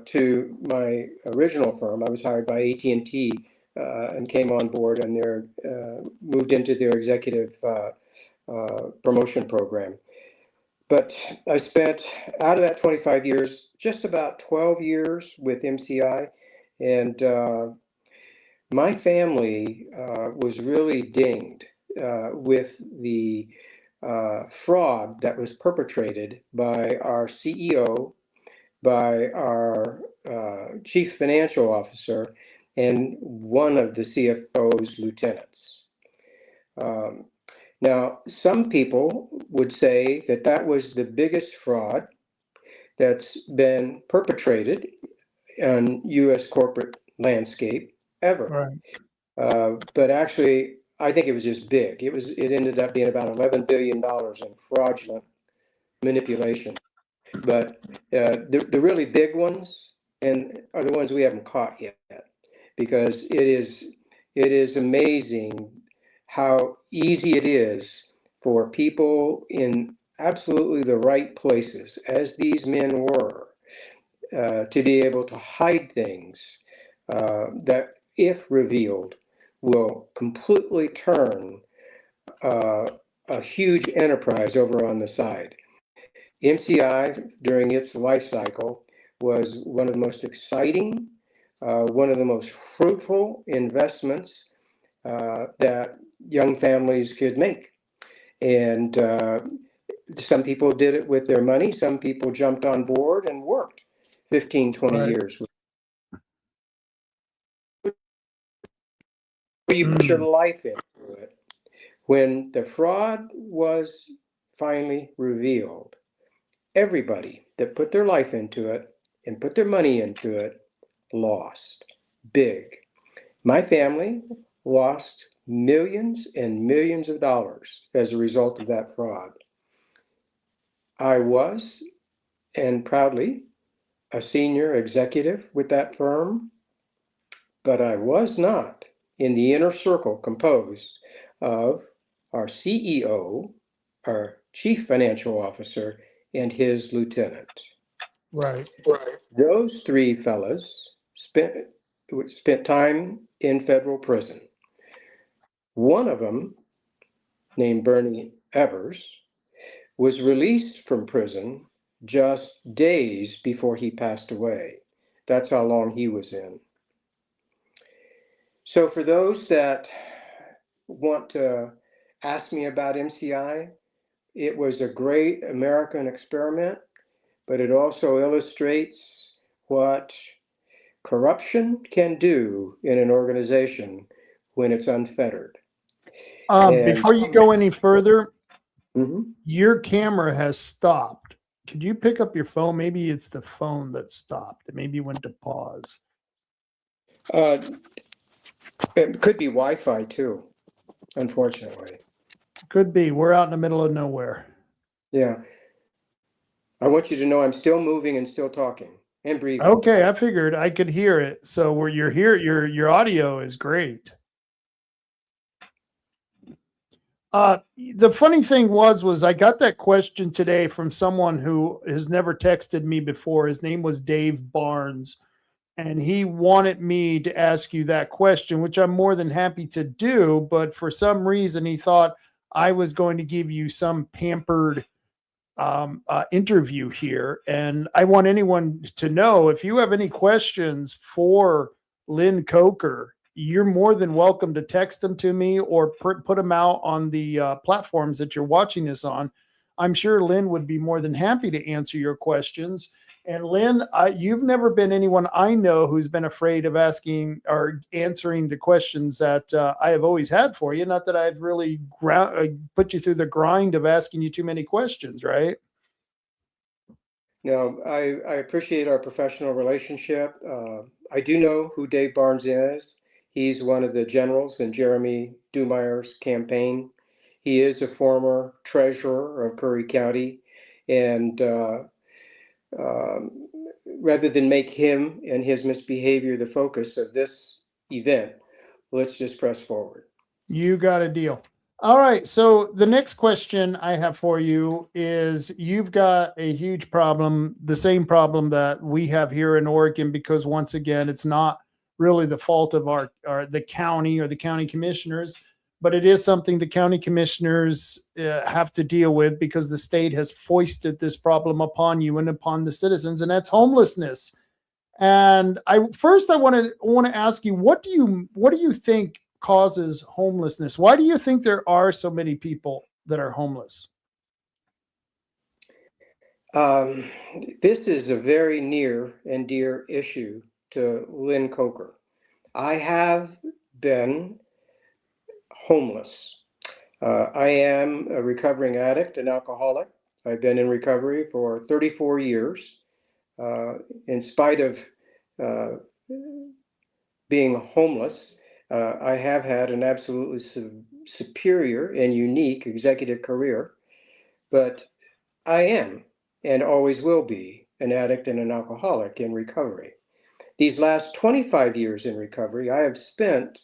to my original firm. I was hired by AT&T and came on board, and moved into their executive promotion program. But I spent, out of that 25 years, just about 12 years with MCI. And my family was really dinged with the fraud that was perpetrated by our CEO, by our chief financial officer, and one of the CFO's lieutenants. Now, some people would say that that was the biggest fraud that's been perpetrated on U.S. corporate landscape ever. Right. But actually, I think it was just big. It ended up being about $11 billion in fraudulent manipulation. But the really big ones are the ones we haven't caught yet, because it is amazing how easy it is for people in absolutely the right places, as these men were, to be able to hide things that, if revealed, will completely turn a huge enterprise over on the side. MCI, during its life cycle, was one of the most exciting, one of the most fruitful investments that young families could make. And some people did it with their money. Some people jumped on board and worked 15, 20 Right. years. You put your life into it. When the fraud was finally revealed, everybody that put their life into it and put their money into it lost big. My family lost millions and millions of dollars as a result of that fraud. I was, and proudly, a senior executive with that firm, but I was not in the inner circle composed of our CEO, our chief financial officer, and his lieutenant. Right. Those three fellas spent time in federal prison. One of them, named Bernie Evers, was released from prison just days before he passed away. That's how long he was in. So for those that want to ask me about MCI, it was a great American experiment, but it also illustrates what corruption can do in an organization when it's unfettered. Before you go any further, Mhm. your camera has stopped. Could you pick up your phone? Maybe it's the phone that stopped. It maybe went to pause. It could be Wi-Fi too, unfortunately. Could be. We're out in the middle of nowhere. Yeah. I want you to know I'm still moving and still talking and breathing. Okay, I figured I could hear it. So where you're here, your audio is great. The funny thing was I got that question today from someone who has never texted me before. His name was Dave Barnes, and he wanted me to ask you that question, which I'm more than happy to do. But for some reason, he thought I was going to give you some pampered interview here. And I want anyone to know, if you have any questions for Lynn Coker, you're more than welcome to text them to me or put them out on the platforms that you're watching this on. I'm sure Lynn would be more than happy to answer your questions. And Lynn, you've never been anyone I know who's been afraid of asking or answering the questions that I have always had for you. Not that I've really put you through the grind of asking you too many questions, right? No, I appreciate our professional relationship. I do know who Dave Barnes is. He's one of the generals in Jeremy Dumeyer's campaign. He is a former treasurer of Curry County. And um, rather than make him and his misbehavior the focus of this event, let's just press forward. You got a deal. All right. So the next question I have for you is, you've got a huge problem, the same problem that we have here in Oregon, because once again, it's not really the fault of the county or the county commissioners, but it is something the county commissioners have to deal with, because the state has foisted this problem upon you and upon the citizens, and that's homelessness. And I want to ask you, what do you think causes homelessness? Why do you think there are so many people that are homeless? This is a very near and dear issue to Lynn Coker. I have been homeless. I am a recovering addict and alcoholic. I've been in recovery for 34 years. In spite of being homeless, I have had an absolutely superior and unique executive career, but I am and always will be an addict and an alcoholic in recovery. These last 25 years in recovery, I have spent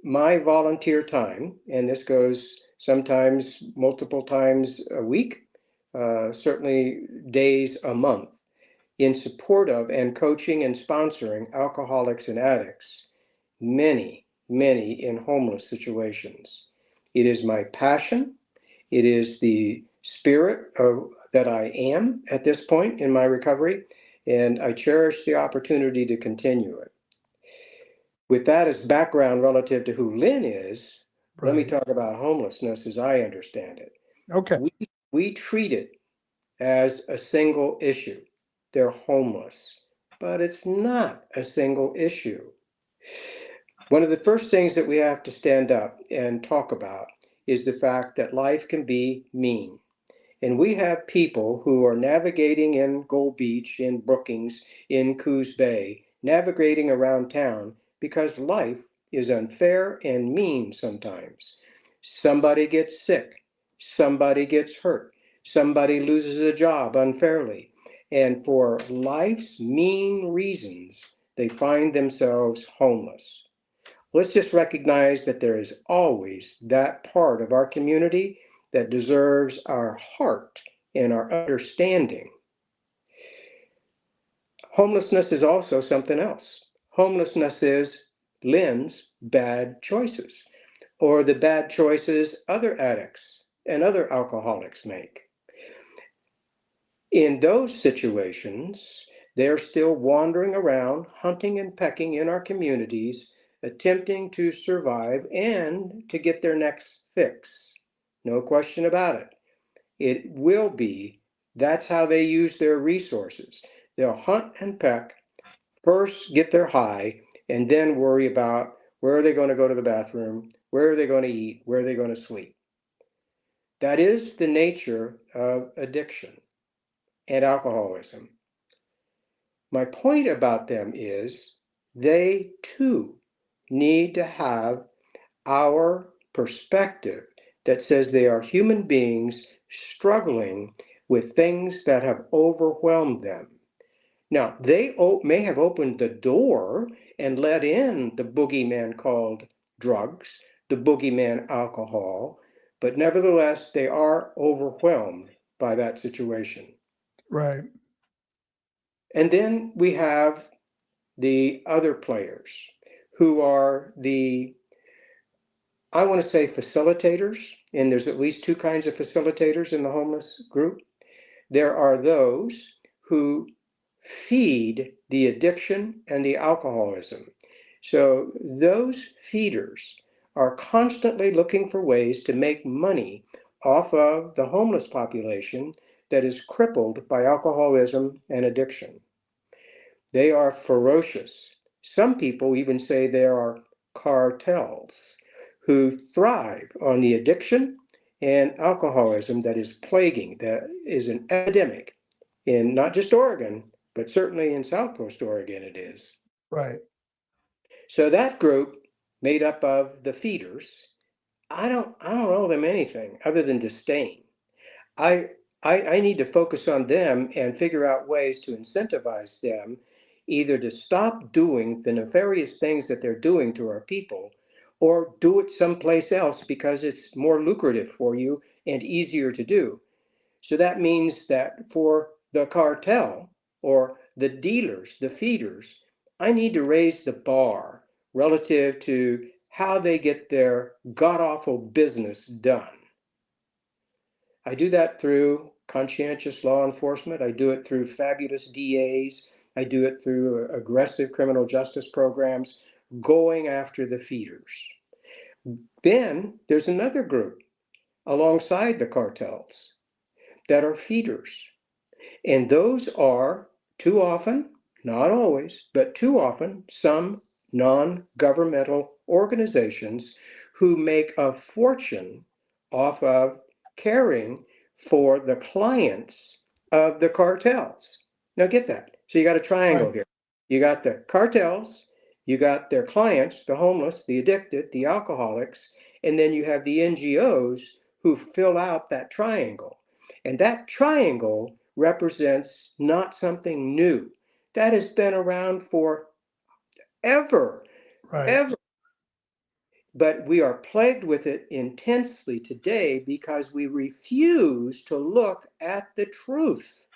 my volunteer time, and this goes sometimes multiple times a week, certainly days a month, in support of and coaching and sponsoring alcoholics and addicts, many in homeless situations. It is my passion. It is the spirit that I am at this point in my recovery, and I cherish the opportunity to continue it. With that as background relative to who Lynn is, let me talk about homelessness as I understand it. Okay. We treat it as a single issue. They're homeless, but it's not a single issue. One of the first things that we have to stand up and talk about is the fact that life can be mean. And we have people who are navigating in Gold Beach, in Brookings, in Coos Bay, navigating around town because life is unfair and mean sometimes. Somebody gets sick, somebody gets hurt, somebody loses a job unfairly. And for life's mean reasons, they find themselves homeless. Let's just recognize that there is always that part of our community that deserves our heart and our understanding. Homelessness is also something else. Homelessness is Lynn's bad choices, or the bad choices other addicts and other alcoholics make. In those situations, they're still wandering around, hunting and pecking in our communities, attempting to survive and to get their next fix. No question about it. It will be, that's how they use their resources. They'll hunt and peck, first get their high, and then worry about where are they going to go to the bathroom, where are they going to eat, where are they going to sleep. That is the nature of addiction and alcoholism. My point about them is they too need to have our perspective that says they are human beings struggling with things that have overwhelmed them. Now, they may have opened the door and let in the boogeyman called drugs, the boogeyman alcohol, but nevertheless, they are overwhelmed by that situation. Right. And then we have the other players who are I want to say facilitators, and there's at least two kinds of facilitators in the homeless group. There are those who feed the addiction and the alcoholism. So those feeders are constantly looking for ways to make money off of the homeless population that is crippled by alcoholism and addiction. They are ferocious. Some people even say there are cartels who thrive on the addiction and alcoholism that is plaguing, that is an epidemic in not just Oregon, but certainly in Southwest Oregon it is. Right. So that group made up of the feeders, I don't owe them anything other than disdain. I, I need to focus on them and figure out ways to incentivize them either to stop doing the nefarious things that they're doing to our people or do it someplace else because it's more lucrative for you and easier to do. So that means that for the cartel or the dealers, the feeders, I need to raise the bar relative to how they get their god-awful business done. I do that through conscientious law enforcement. I do it through fabulous DAs. I do it through aggressive criminal justice programs going after the feeders. Then there's another group alongside the cartels that are feeders. And those are too often, not always, but too often, some non-governmental organizations who make a fortune off of caring for the clients of the cartels. Now get that. So you got a triangle Right. here. You got the cartels, you got their clients, the homeless, the addicted, the alcoholics, and then you have the NGOs who fill out that triangle. And that triangle represents not something new. That has been around for ever, Right. ever. But we are plagued with it intensely today because we refuse to look at the truth.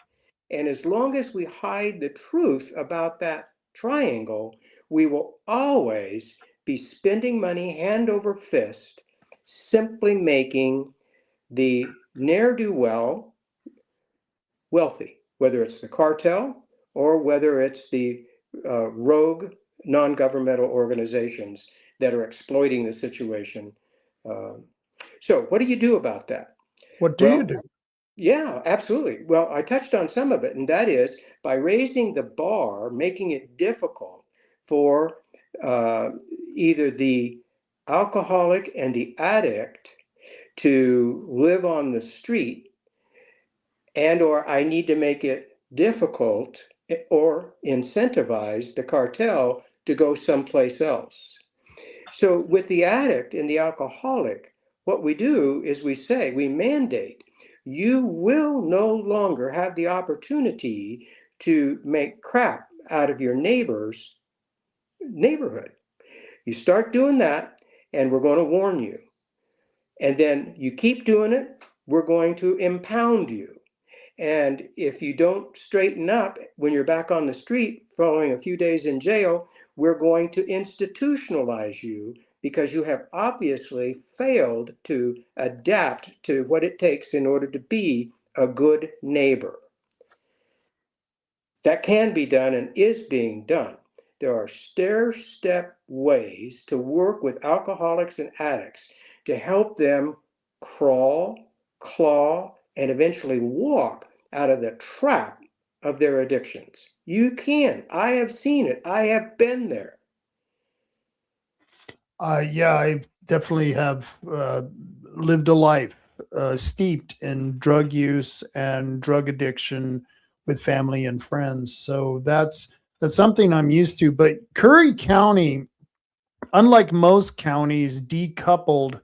And as long as we hide the truth about that triangle, we will always be spending money hand over fist, simply making the ne'er-do-well wealthy, whether it's the cartel or whether it's the rogue non-governmental organizations that are exploiting the situation. So what do you do about that? What do you do? Yeah, absolutely. Well, I touched on some of it, and that is by raising the bar, making it difficult for either the alcoholic and the addict to live on the street, and or I need to make it difficult or incentivize the cartel to go someplace else. So with the addict and the alcoholic, what we do is we mandate, you will no longer have the opportunity to make crap out of your neighbor's neighborhood. You start doing that, and we're going to warn you. And then you keep doing it, we're going to impound you. And if you don't straighten up when you're back on the street following a few days in jail, we're going to institutionalize you because you have obviously failed to adapt to what it takes in order to be a good neighbor. That can be done and is being done. There are stair-step ways to work with alcoholics and addicts to help them crawl, claw, and eventually walk out of the trap of their addictions. You can. I have seen it. I have been there. Yeah, I definitely have lived a life steeped in drug use and drug addiction with family and friends. So that's something I'm used to. But Curry County, unlike most counties, decoupled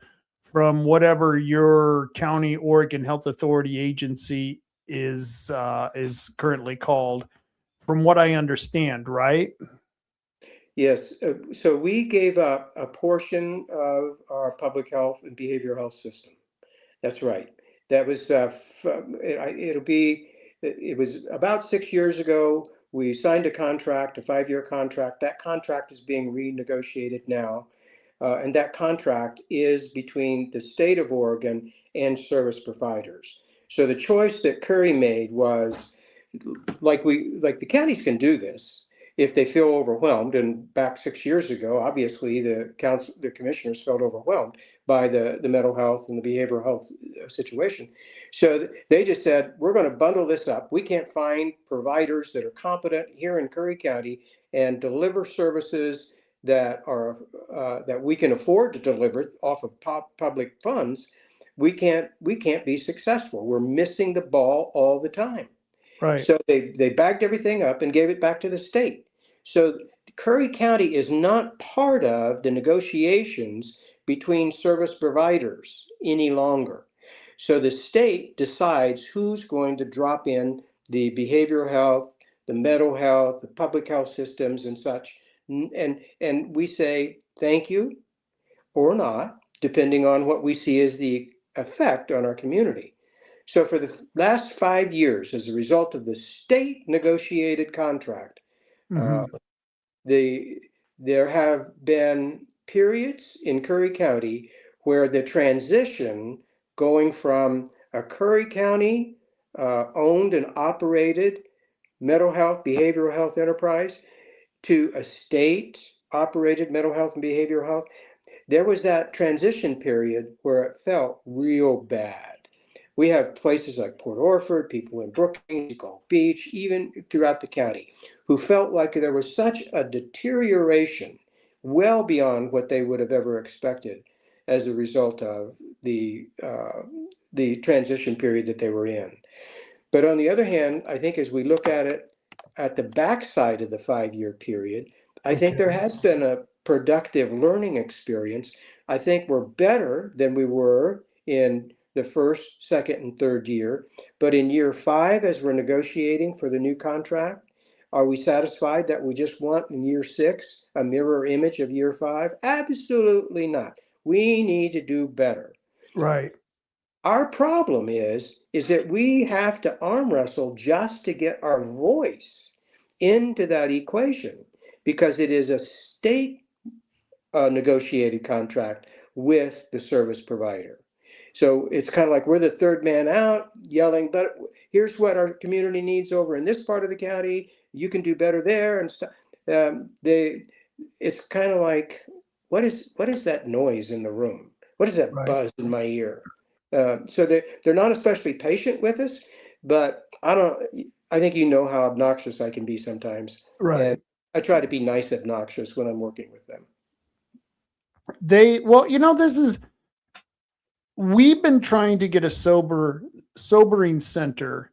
from whatever your county Oregon Health Authority agency is currently called, from what I understand, right? Yes. So we gave up a portion of our public health and behavioral health system. That's right. That was, it was about 6 years ago. We signed a contract, a 5-year contract. That contract is being renegotiated now. And that contract is between the state of Oregon and service providers. So the choice that Curry made was, like the counties can do this if they feel overwhelmed. And back 6 years ago, obviously the commissioners felt overwhelmed by the mental health and the behavioral health situation. So they just said, we're going to bundle this up. We can't find providers that are competent here in Curry County and deliver services that are that we can afford to deliver off of public funds. We can't be successful. We're missing the ball all the time. Right. So they bagged everything up and gave it back to the state. So Curry County is not part of the negotiations between service providers any longer. So the state decides who's going to drop in the behavioral health, the mental health, the public health systems and such. And we say thank you or not, depending on what we see as the effect on our community. So for the last 5 years, as a result of the state negotiated contract, Mm-hmm. there have been periods in Curry County where the transition going from a Curry County owned and operated mental health, behavioral health enterprise to a state operated mental health and behavioral health, there was that transition period where it felt real bad. We have places like Port Orford, people in Brookings, Gulf Beach, even throughout the county, who felt like there was such a deterioration well beyond what they would have ever expected as a result of the transition period that they were in. But on the other hand, I think as we look at it at the backside of the 5-year period, I think there has been a productive learning experience. I think we're better than we were in the first, second, and third year. But in year 5, as we're negotiating for the new contract, are we satisfied that we just want in year 6 a mirror image of year 5? Absolutely not. We need to do better. Right. Our problem is that we have to arm wrestle just to get our voice into that equation because it is a state negotiated contract with the service provider. So it's kind of like we're the third man out yelling, but here's what our community needs over in this part of the county. You can do better there and stuff. It's kind of like, what is that noise in the room? What is that Right. buzz in my ear? So they're not especially patient with us, but I think you know how obnoxious I can be sometimes. Right. And I try to be nice obnoxious when I'm working with them. We've been trying to get a sobering center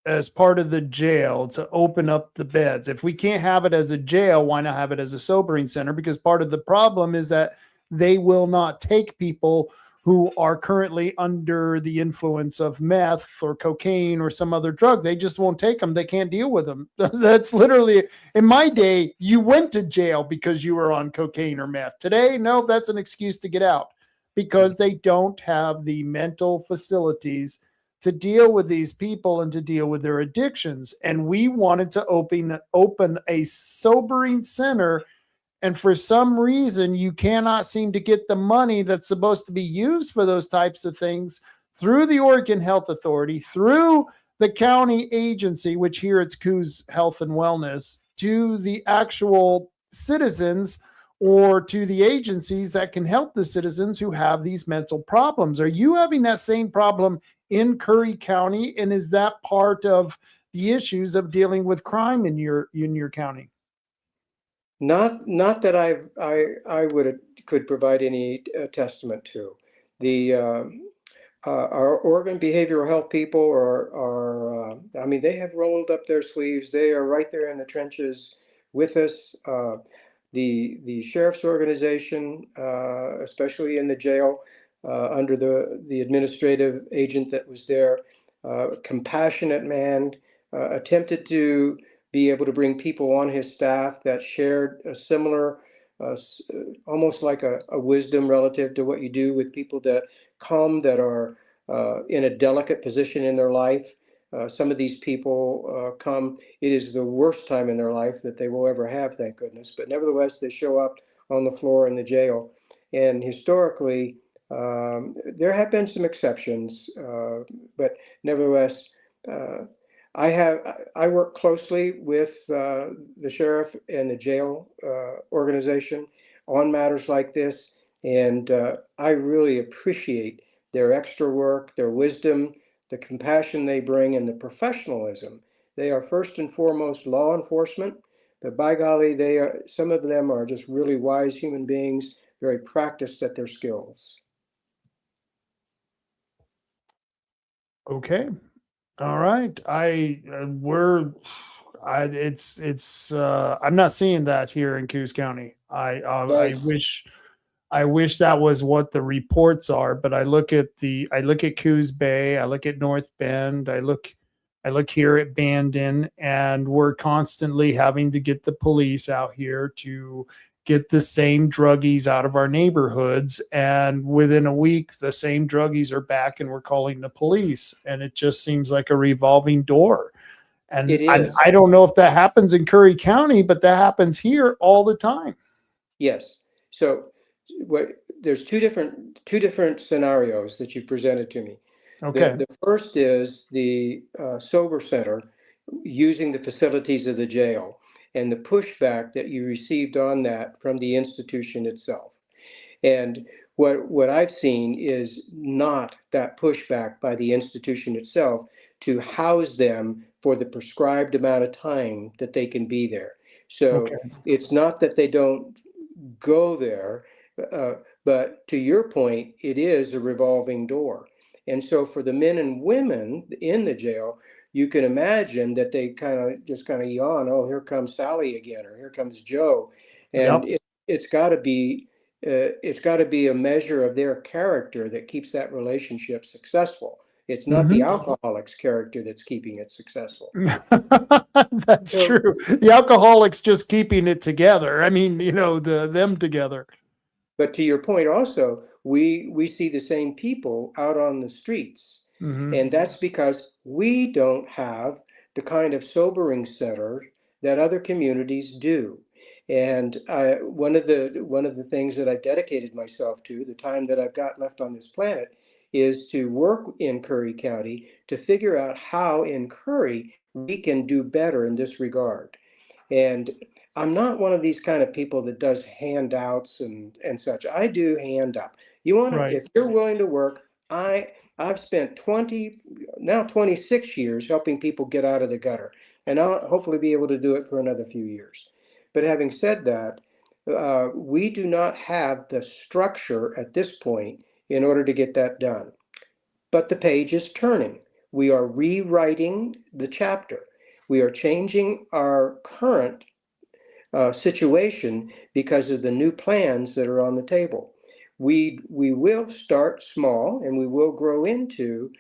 as part of the jail to open up the beds. If we can't have it as a jail, why not have it as a sobering center? Because part of the problem is that they will not take people who are currently under the influence of meth or cocaine or some other drug. They just won't take them. They can't deal with them. That's literally, in my day, you went to jail because you were on cocaine or meth. Today, no, that's an excuse to get out because they don't have the mental facilities to deal with these people and to deal with their addictions. And we wanted to open a sobering center. And for some reason, you cannot seem to get the money that's supposed to be used for those types of things through the Oregon Health Authority, through the county agency, which here it's Coos Health and Wellness, to the actual citizens or to the agencies that can help the citizens who have these mental problems. Are you having that same problem in Curry County? And is that part of the issues of dealing with crime in your county? Not that I could provide any testament to. Our Oregon behavioral health people I mean, they have rolled up their sleeves. They are right there in the trenches with us. The sheriff's organization, especially in the jail, under the administrative agent that was there, compassionate man, attempted to be able to bring people on his staff that shared a similar, almost like a wisdom relative to what you do with people that come that are in a delicate position in their life. Some of these people come, it is the worst time in their life that they will ever have, thank goodness. But nevertheless, they show up on the floor in the jail. And historically, there have been some exceptions, but nevertheless, I work closely with the sheriff and the jail organization on matters like this. And I really appreciate their extra work, their wisdom, the compassion they bring, and the professionalism. They are first and foremost law enforcement, but by golly, some of them are just really wise human beings, very practiced at their skills. Okay. All right. I'm not seeing that here in Coos County. Right. I wish that was what the reports are, but I look at Coos Bay, I look at North Bend, I look here at Bandon, and we're constantly having to get the police out here to get the same druggies out of our neighborhoods. And within a week, the same druggies are back and we're calling the police. And it just seems like a revolving door. It And is. I don't know if that happens in Curry County, but that happens here all the time. Yes. So what there's two different scenarios that you presented to me. Okay. The first is the sober center using the facilities of the jail and the pushback that you received on that from the institution itself. And what I've seen is not that pushback by the institution itself to house them for the prescribed amount of time that they can be there. So Okay. it's not that they don't go there, uh, but to your point, it is a revolving door. And so for the men and women in the jail, you can imagine that they kind of yawn, oh, here comes Sally again, or here comes Joe. And Yep. it's got to be a measure of their character that keeps that relationship successful. It's not the Hmm. alcoholic's character that's keeping it successful. That's So, true. The alcoholics just keeping it together. I mean, them together. but to your point also, we see the same people out on the streets, Hmm. and that's because we don't have the kind of sobering center that other communities do. And one of the things that I've dedicated myself to, the time that I've got left on this planet, is to work in Curry County to figure out how in Curry we can do better in this regard. And I'm not one of these kind of people that does handouts and such. I do hand up. You want to, Right. if you're willing to work, I've spent 26 years helping people get out of the gutter, and I'll hopefully be able to do it for another few years. But having said that, we do not have the structure at this point in order to get that done. But the page is turning. We are rewriting the chapter. We are changing our current situation because of the new plans that are on the table. We will start small and we will grow into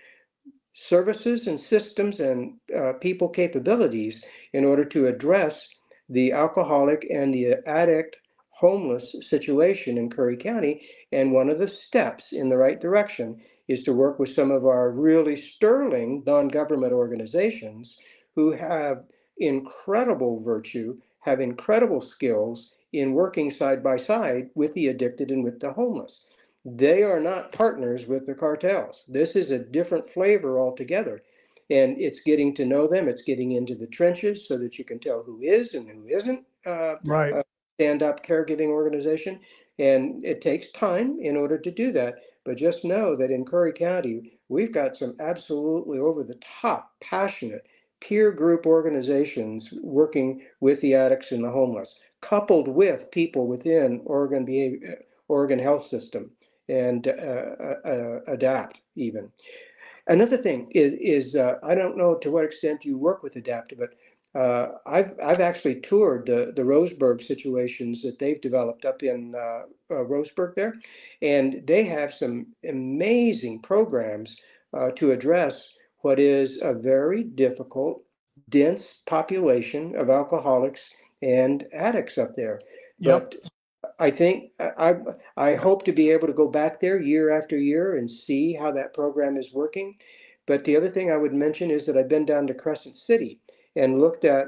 services and systems and people capabilities in order to address the alcoholic and the addict homeless situation in Curry County. And one of the steps in the right direction is to work with some of our really sterling non-government organizations who have incredible virtue, have incredible skills in working side by side with the addicted and with the homeless. They are not partners with the cartels. This is a different flavor altogether. And it's getting to know them. It's getting into the trenches so that you can tell who is and who isn't Right. a stand-up caregiving organization. And it takes time in order to do that. But just know that in Curry County, we've got some absolutely over-the-top, passionate peer group organizations working with the addicts and the homeless, coupled with people within Oregon Health System and adapt even. Another thing is I don't know to what extent you work with adapt, but I've actually toured the Roseburg situations that they've developed up in Roseburg there, and they have some amazing programs to address what is a very difficult, dense population of alcoholics and addicts up there. Yep. But I think I hope to be able to go back there year after year and see how that program is working. But the other thing I would mention is that I've been down to Crescent City and looked at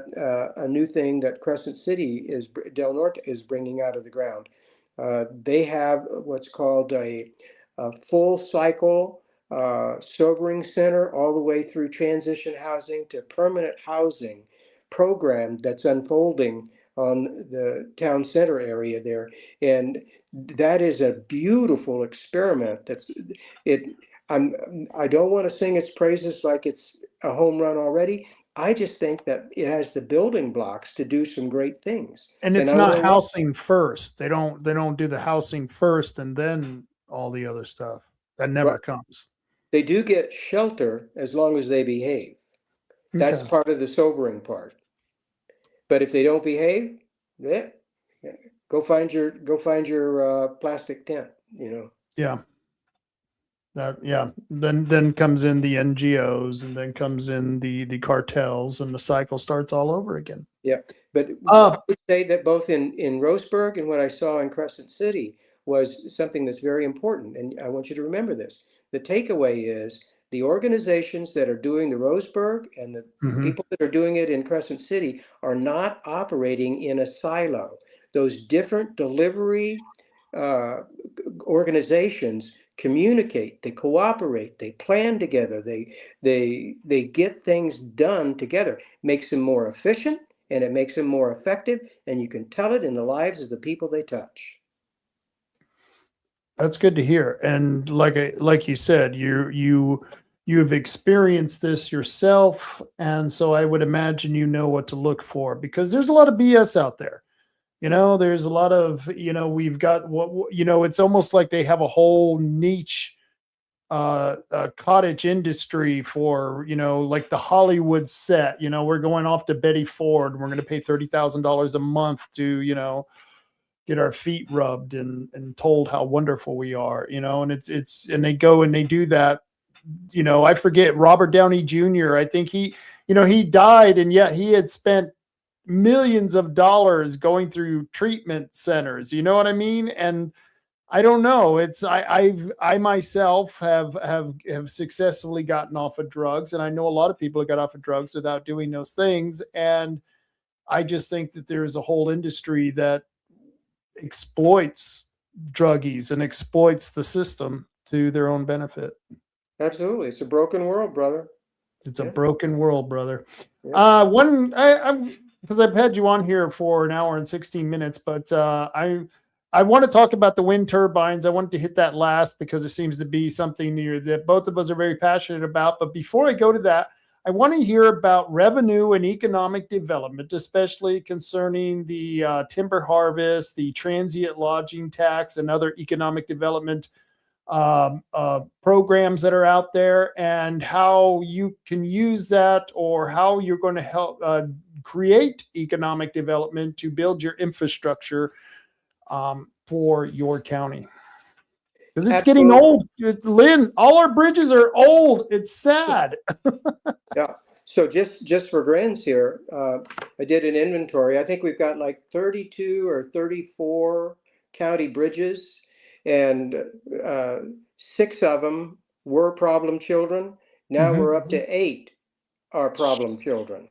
a new thing that Crescent City Del Norte is bringing out of the ground. They have what's called a full cycle sobering center all the way through transition housing to permanent housing program that's unfolding on the town center area there. And that is a beautiful experiment. It. I don't want to sing its praises like it's a home run already. I just think that it has the building blocks to do some great things. And And it's I not will. housing first. They don't do the housing first and then all the other stuff. That never Right. comes. They do get shelter as long as they behave. That's Okay. part of the sobering part. But if they don't behave, yeah, go find your plastic tent. Yeah. Yeah. Then comes in the NGOs, and then comes in the cartels, and the cycle starts all over again. Yeah, but I Uh, would say that both in Roseburg and what I saw in Crescent City was something that's very important, and I want you to remember this. The takeaway is the organizations that are doing the Roseburg and the mhm. people that are doing it in Crescent City are not operating in a silo. Those different delivery uh, organizations communicate, they cooperate, they plan together, they get things done together. Makes them more efficient, and it makes them more effective, and you can tell it in the lives of the people they touch. That's good to hear. And like you said, you've experienced this yourself, and so I would imagine you know what to look for, because there's a lot of BS out there. There's a lot of, we've got it's almost like they have a whole niche cottage industry for, like the Hollywood set. We're going off to Betty Ford. We're going to pay $30,000 a month to, get our feet rubbed and told how wonderful we are, and and they go and they do that. I forget, Robert Downey Jr. I think he died, and yet he had spent millions of dollars going through treatment centers. You know what I mean? And I don't know. I myself have successfully gotten off of drugs, and I know a lot of people that got off of drugs without doing those things. And I just think that there's a whole industry that exploits druggies and exploits the system to their own benefit. Absolutely, it's a broken world, brother. It's a Yeah. broken world, brother. Yeah. I'm because I've had you on here for an hour and 16 minutes, but I want to talk about the wind turbines. I wanted to hit that last because it seems to be something that both of us are very passionate about. But before I go to that, I want to hear about revenue and economic development, especially concerning the timber harvest, the transient lodging tax, and other economic development programs that are out there, and how you can use that, or how you're going to help create economic development to build your infrastructure for your county. Because it's getting Absolutely. old, Lynn. All our bridges are old. It's sad. Yeah. So just for grins here, I did an inventory. I think we've got like 32 or 34 county bridges, and 6 of them were problem children. Now we're up to 8 are problem children.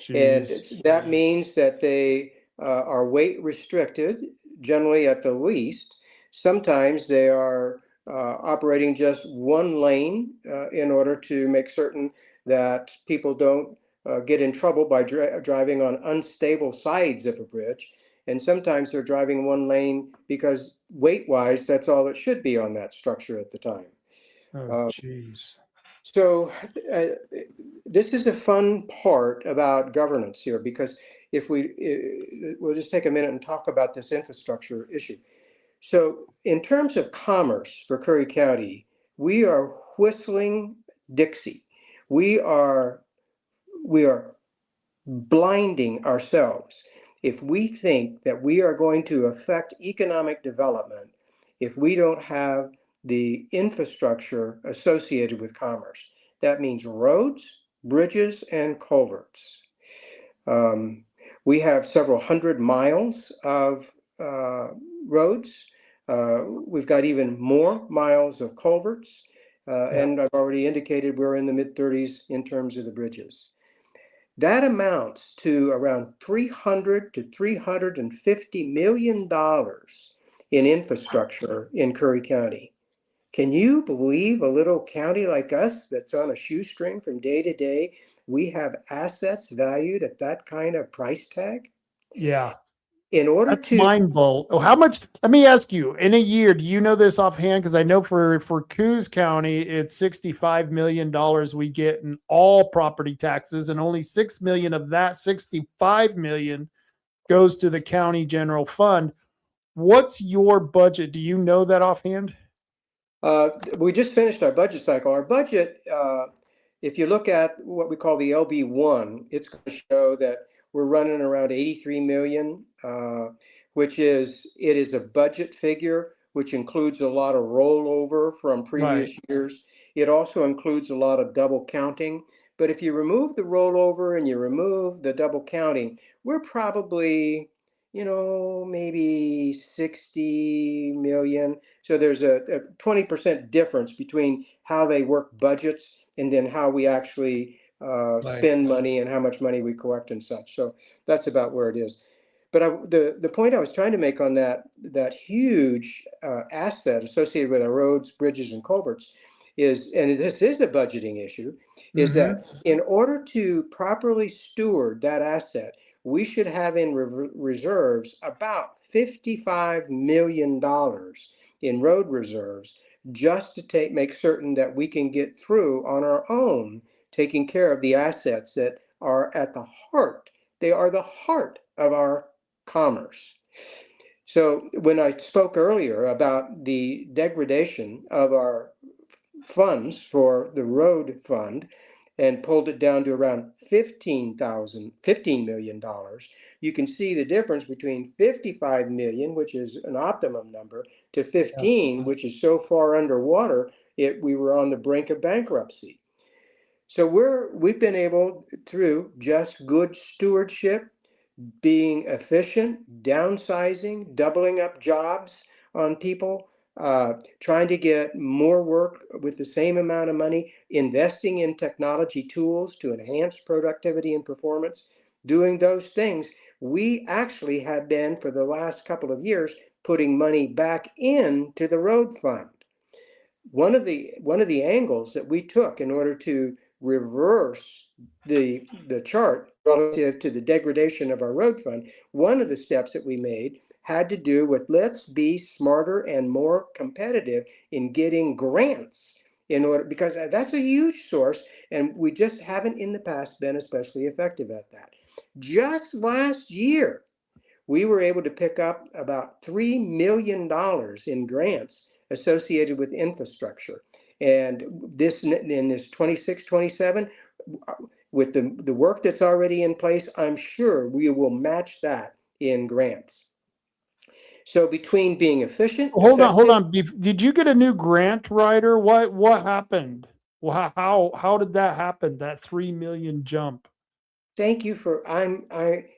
And Jeez. that means that they are weight restricted, generally at the least. Sometimes they are operating just one lane in order to make certain that people don't get in trouble by driving on unstable sides of a bridge. And sometimes they're driving one lane because weight-wise, that's all it should be on that structure at the time. Oh, jeez. So this is a fun part about governance here, because if we'll just take a minute and talk about this infrastructure issue. So in terms of commerce for Curry County, we are whistling Dixie. We are blinding ourselves if we think that we are going to affect economic development if we don't have the infrastructure associated with commerce. That means roads, bridges, and culverts. We have several hundred miles of roads. We've got even more miles of culverts. And I've already indicated we're in the mid-30s in terms of the bridges. That amounts to around $300 to $350 million in infrastructure in Curry County. Can you believe a little county like us that's on a shoestring from day to day, we have assets valued at that kind of price tag? Yeah. In order That's to mind blowing. Oh, how much? Let me ask you. In a year, do you know this offhand? Because I know for Coos County, it's $65 million we get in all property taxes, and only $6 million of that $65 million goes to the county general fund. What's your budget? Do you know that offhand? we just finished our budget cycle. Our budget if you look at what we call the LB1, it's going to show that we're running around 83 million, which it is a budget figure, which includes a lot of rollover from previous years. It also includes a lot of double counting. But if you remove the rollover and you remove the double counting, we're probably, maybe 60 million. So there's a 20% difference between how they work budgets and then how we actually spend money and how much money we collect and such. So that's about where it is. But the point I was trying to make on that huge asset associated with our roads, bridges, and culverts is, and this is a budgeting issue, is that in order to properly steward that asset, we should have in reserves about $55 million in road reserves just to make certain that we can get through on our own, taking care of the assets that are at the heart. They are the heart of our commerce. So when I spoke earlier about the degradation of our funds for the road fund and pulled it down to around $15 million, you can see the difference between 55 million, which is an optimum number, to 15, which is so far underwater, we were on the brink of bankruptcy. So we've been able, through just good stewardship, being efficient, downsizing, doubling up jobs on people, trying to get more work with the same amount of money, investing in technology tools to enhance productivity and performance, doing those things. We actually have been, for the last couple of years, putting money back into the road fund. One of the angles that we took in order to reverse the chart relative to the degradation of our road fund, one of the steps that we made had to do with, let's be smarter and more competitive in getting grants because that's a huge source, and we just haven't in the past been especially effective at that. Just last year, we were able to pick up about $3 million in grants associated with infrastructure. And in this 26, 27, with the work that's already in place, I'm sure we will match that in grants. So between being efficient, hold on. Did you get a new grant writer? What happened? How did that happen? That 3 million jump? Thank you for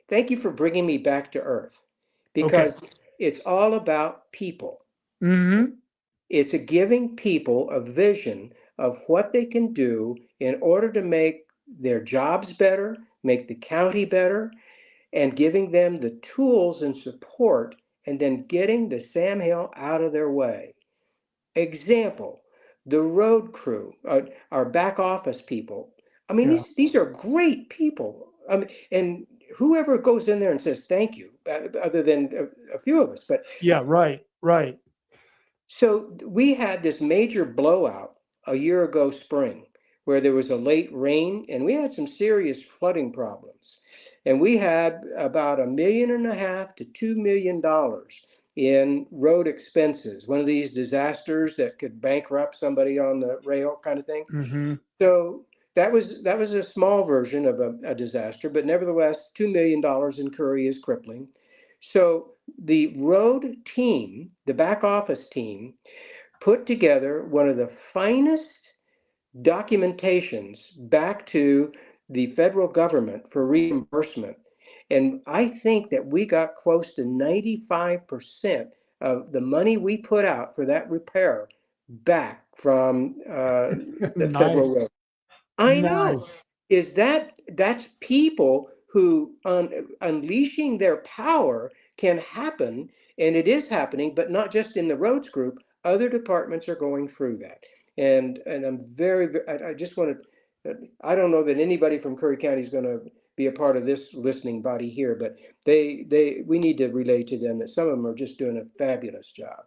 thank you for bringing me back to earth, because it's all about people. It's giving people a vision of what they can do in order to make their jobs better, make the county better, and giving them the tools and support, and then getting the Sam Hill out of their way. Example, the road crew, our back office people. I mean, these are great people. And whoever goes in there and says thank you, other than a few of us, but right. So we had this major blowout a year ago spring, where there was a late rain and we had some serious flooding problems. And we had about $1.5 million to $2 million in road expenses, one of these disasters that could bankrupt somebody on the rail kind of thing. So that was a small version of a disaster, but nevertheless, $2 million in Curry is crippling. So the road team, the back office team, put together one of the finest documentations back to the federal government for reimbursement. And I think that we got close to 95% of the money we put out for that repair back from the federal road. I know. That's people who unleashing their power can happen, and it is happening, but not just in the roads group. Other departments are going through that. And I'm I just want to, I don't know that anybody from Curry County is going to be a part of this listening body here, but we need to relay to them that some of them are just doing a fabulous job.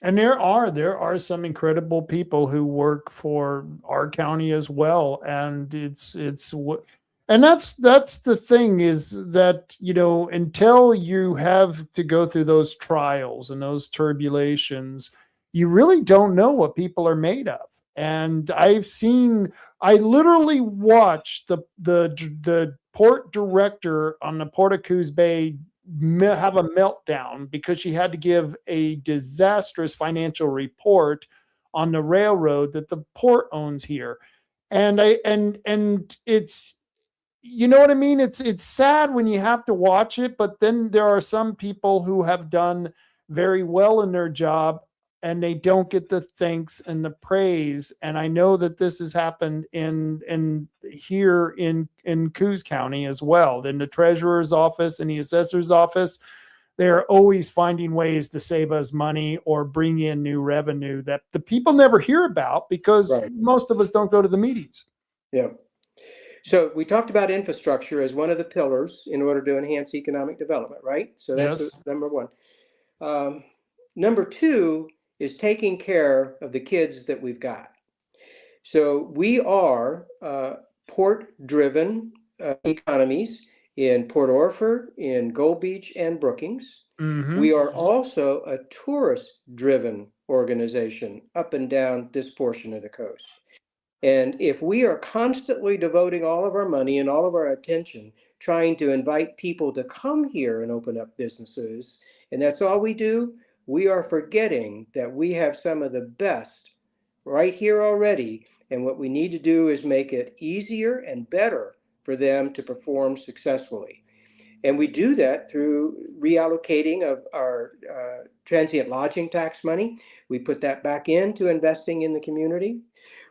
And there are some incredible people who work for our county as well. And and that's the thing, is that, until you have to go through those trials and those turbulations, you really don't know what people are made of. And I literally watched the port director on the Port of Coos Bay have a meltdown because she had to give a disastrous financial report on the railroad that the port owns here. And it's, you know what I mean? It's sad when you have to watch it, but then there are some people who have done very well in their job and they don't get the thanks and the praise. And I know that this has happened in here in Coos County as well. In the treasurer's office and the assessor's office, they're always finding ways to save us money or bring in new revenue that the people never hear about because Right. most of us don't go to the meetings. Yeah. So we talked about infrastructure as one of the pillars in order to enhance economic development, right? So that's Yes. number one. Number two is taking care of the kids that we've got. So we are port-driven economies in Port Orford, in Gold Beach, and Brookings. Mm-hmm. We are also a tourist-driven organization up and down this portion of the coast. And if we are constantly devoting all of our money and all of our attention trying to invite people to come here and open up businesses, and that's all we do, we are forgetting that we have some of the best right here already. And what we need to do is make it easier and better for them to perform successfully. And we do that through reallocating of our transient lodging tax money. We put that back into investing in the community.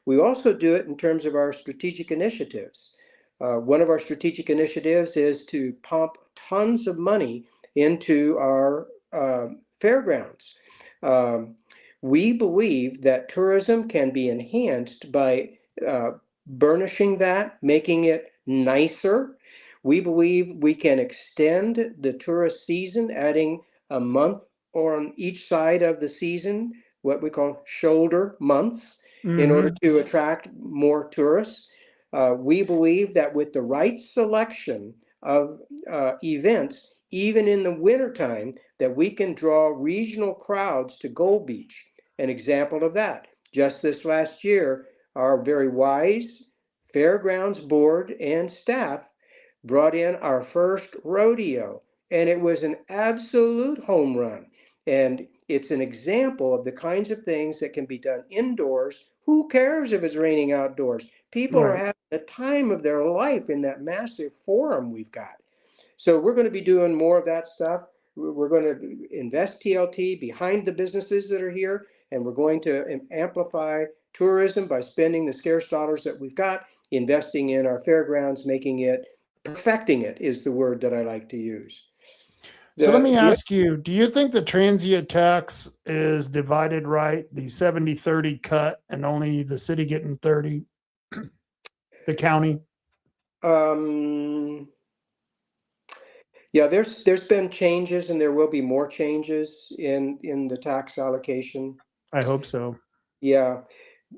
We also do it in terms of our strategic initiatives. One of our strategic initiatives is to pump tons of money into our fairgrounds. We believe that tourism can be enhanced by burnishing that, making it nicer. We believe we can extend the tourist season, adding a month on each side of the season, what we call shoulder months, in order to attract more tourists. We believe that with the right selection of events, even in the wintertime, that we can draw regional crowds to Gold Beach. An example of that, just this last year, our very wise Fairgrounds Board and staff brought in our first rodeo, and it was an absolute home run. And it's an example of the kinds of things that can be done indoors. Who cares if it's raining outdoors? People are having the time of their life in that massive forum we've got. So we're going to be doing more of that stuff. We're going to invest TLT behind the businesses that are here, and we're going to amplify tourism by spending the scarce dollars that we've got, investing in our fairgrounds, making it, perfecting it is the word that I like to use. So let me ask you, do you think the transient tax is divided right? The 70-30 cut and only the city getting 30, the county? Yeah, there's been changes and there will be more changes in the tax allocation. I hope so. Yeah.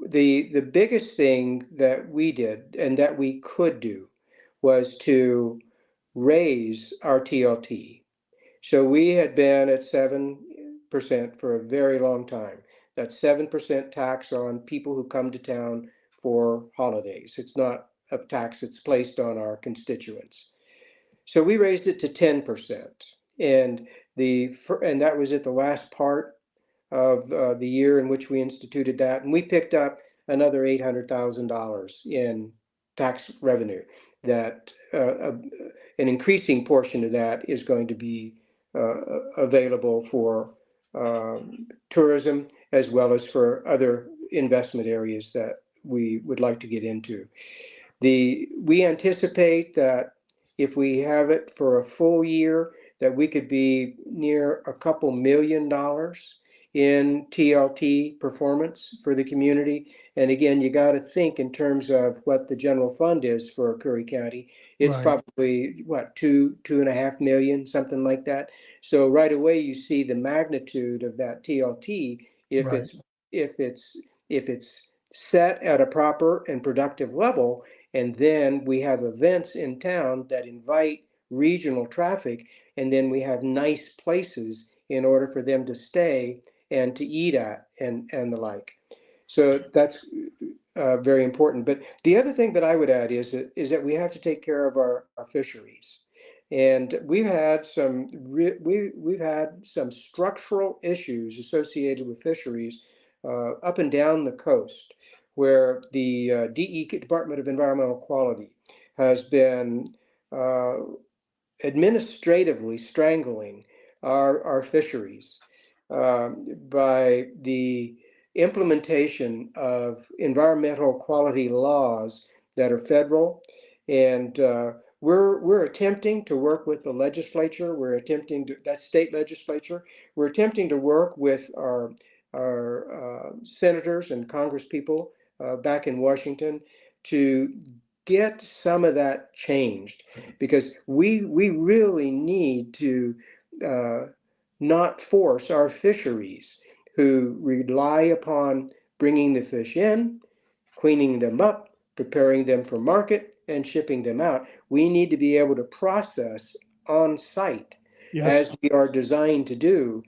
The biggest thing that we did and that we could do was to raise our TLT. So we had been at 7% for a very long time. That's 7% tax on people who come to town for holidays. It's not a tax that's placed on our constituents. So we raised it to 10%. And that was at the last part of the year in which we instituted that. And we picked up another $800,000 in tax revenue. That an increasing portion of that is going to be available for tourism as well as for other investment areas that we would like to get into. We anticipate that if we have it for a full year, that we could be near a couple $1 million in TLT performance for the community. And again, you got to think in terms of what the general fund is for Curry County. It's probably what, 2.5 million, something like that. So right away you see the magnitude of that TLT if it's set at a proper and productive level. And then we have events in town that invite regional traffic, and then we have nice places in order for them to stay and to eat at and the like. So that's very important. But the other thing that I would add is that we have to take care of our fisheries. And we've had we've had some structural issues associated with fisheries up and down the coast, where the Department of Environmental Quality has been administratively strangling our fisheries by the implementation of environmental quality laws that are federal. And we're attempting to work with the legislature. We're attempting to, that state legislature. We're attempting to work with our senators and congresspeople back in Washington to get some of that changed, because we really need to not force our fisheries, who rely upon bringing the fish in, cleaning them up, preparing them for market, and shipping them out. We need to be able to process on site, Yes. as we are designed to do.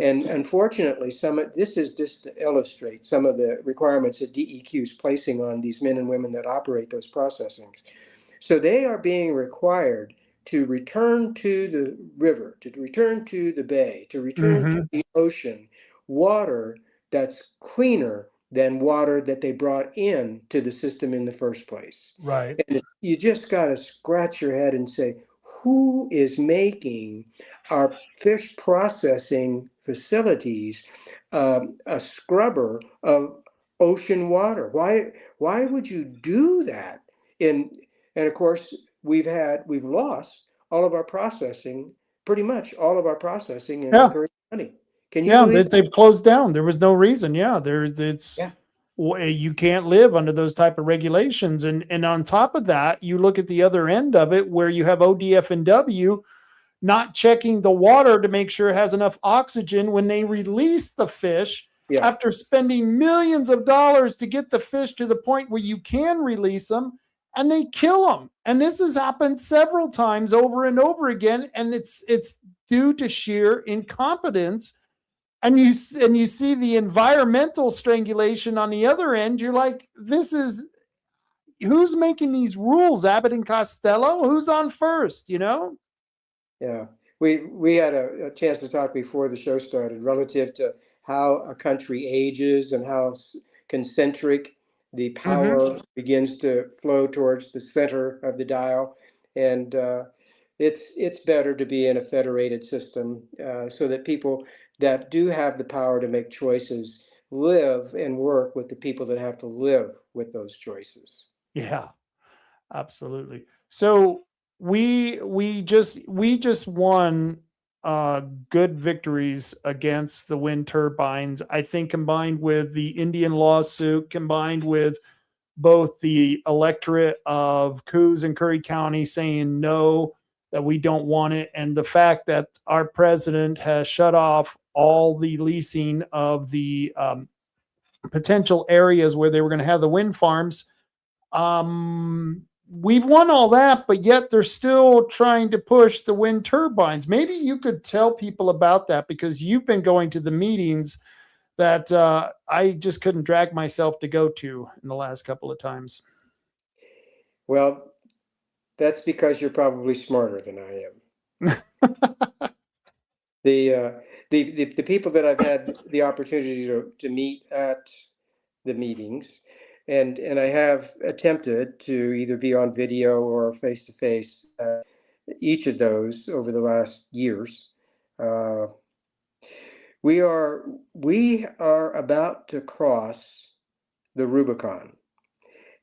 And unfortunately, this is just to illustrate some of the requirements that DEQ is placing on these men and women that operate those processings. So they are being required to return to the river, to return to the bay, to return Mm-hmm. to the ocean, water that's cleaner than water that they brought in to the system in the first place. Right. And you just got to scratch your head and say, who is making our fish processing facilities a scrubber of ocean water? Why would you do that? And of course, we've lost all of our processing, pretty much all of our processing in Yeah. Curry County. Can you Yeah. believe? They've closed down. There was no reason. Yeah. It's, Yeah. you can't live under those type of regulations. And on top of that, you look at the other end of it, where you have ODF and W not checking the water to make sure it has enough oxygen when they release the fish, Yeah. after spending millions of dollars to get the fish to the point where you can release them, and they kill them. And this has happened several times over and over again. And it's due to sheer incompetence. And you see the environmental strangulation on the other end. You're like, this is, who's making these rules? Abbott and Costello? Who's on first? Yeah, we had a chance to talk before the show started relative to how a country ages and how concentric the power begins to flow towards the center of the dial. And it's better to be in a federated system so that people that do have the power to make choices live and work with the people that have to live with those choices. Yeah, absolutely. So we just won good victories against the wind turbines. I think, combined with the Indian lawsuit, combined with both the electorate of Coos and Curry County saying no, that we don't want it, and the fact that our president has shut off all the leasing of the potential areas where they were going to have the wind farms. We've won all that, but yet they're still trying to push the wind turbines. Maybe you could tell people about that, because you've been going to the meetings that I just couldn't drag myself to go to in the last couple of times. Well, that's because you're probably smarter than I am. The people that I've had the opportunity to meet at the meetings, and I have attempted to either be on video or face to face each of those over the last years. We are about to cross the Rubicon.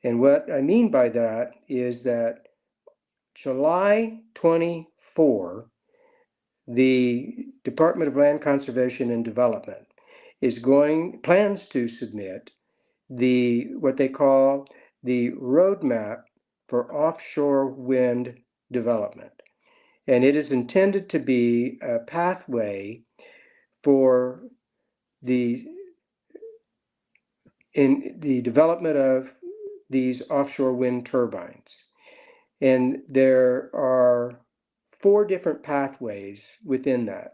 And what I mean by that is that July 24, the Department of Land Conservation and Development plans to submit what they call the roadmap for offshore wind development. And it is intended to be a pathway for in the development of these offshore wind turbines. And there are 4 different pathways within that.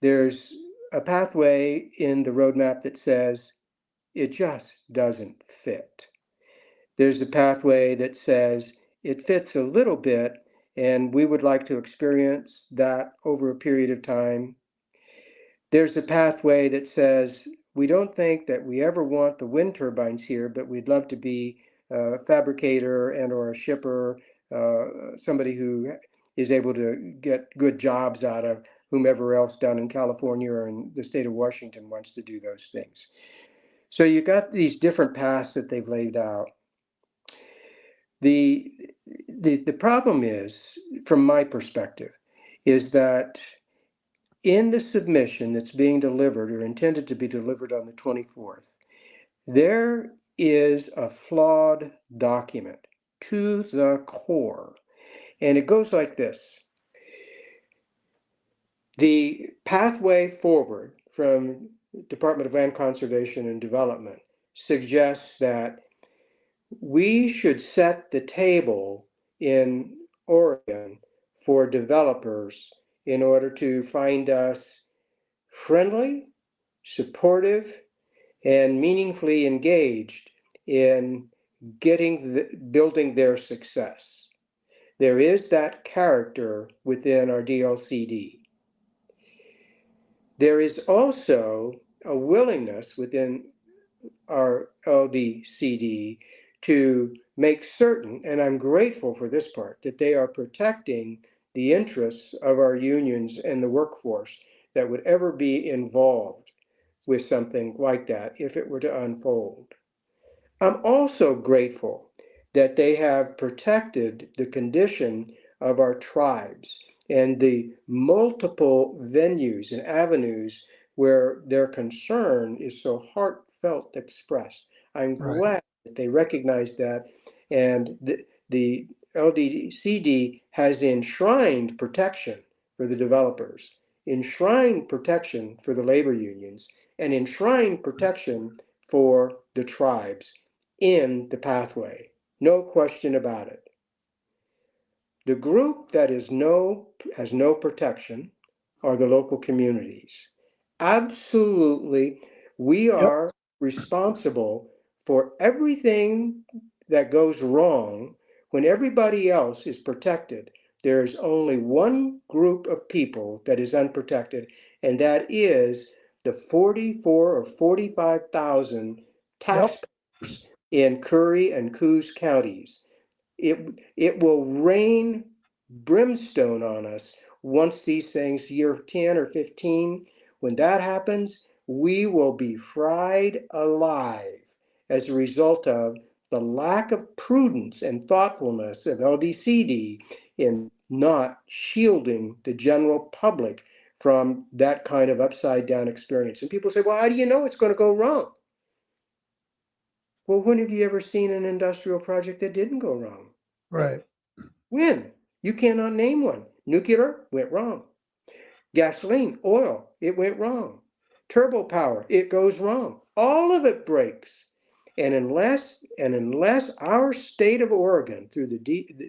There's a pathway in the roadmap that says it just doesn't fit. There's a pathway that says it fits a little bit, and we would like to experience that over a period of time. There's a pathway that says we don't think that we ever want the wind turbines here, but we'd love to be a fabricator and or a shipper, somebody who is able to get good jobs out of whomever else down in California or in the state of Washington wants to do those things. So you got these different paths that they've laid out. The problem is, from my perspective, is that in the submission that's being delivered or intended to be delivered on the 24th, there is a flawed document to the core. And it goes like this. The pathway forward from Department of Land Conservation and Development suggests that we should set the table in Oregon for developers in order to find us friendly, supportive, and meaningfully engaged in building their success. There is that character within our DLCD. There is also a willingness within our LDCD to make certain, and I'm grateful for this part, that they are protecting the interests of our unions and the workforce that would ever be involved with something like that if it were to unfold. I'm also grateful that they have protected the condition of our tribes and the multiple venues and avenues where their concern is so heartfelt expressed. I'm glad that they recognize that, and the LDCD has enshrined protection for the developers, enshrined protection for the labor unions, and enshrined protection for the tribes in the pathway. No question about it. The group that has no protection are the local communities. Absolutely, we are responsible for everything that goes wrong when everybody else is protected. There is only one group of people that is unprotected, and that is the 44 or 45,000 taxpayers in Curry and Coos counties. It will rain brimstone on us once these things, year 10 or 15, when that happens, we will be fried alive as a result of the lack of prudence and thoughtfulness of LDCD in not shielding the general public from that kind of upside down experience. And people say, well, how do you know it's going to go wrong? Well, when have you ever seen an industrial project that didn't go wrong? Right. When? You cannot name one. Nuclear went wrong. Gasoline, oil, it went wrong. Turbo power, it goes wrong. All of it breaks. And unless our state of Oregon, through the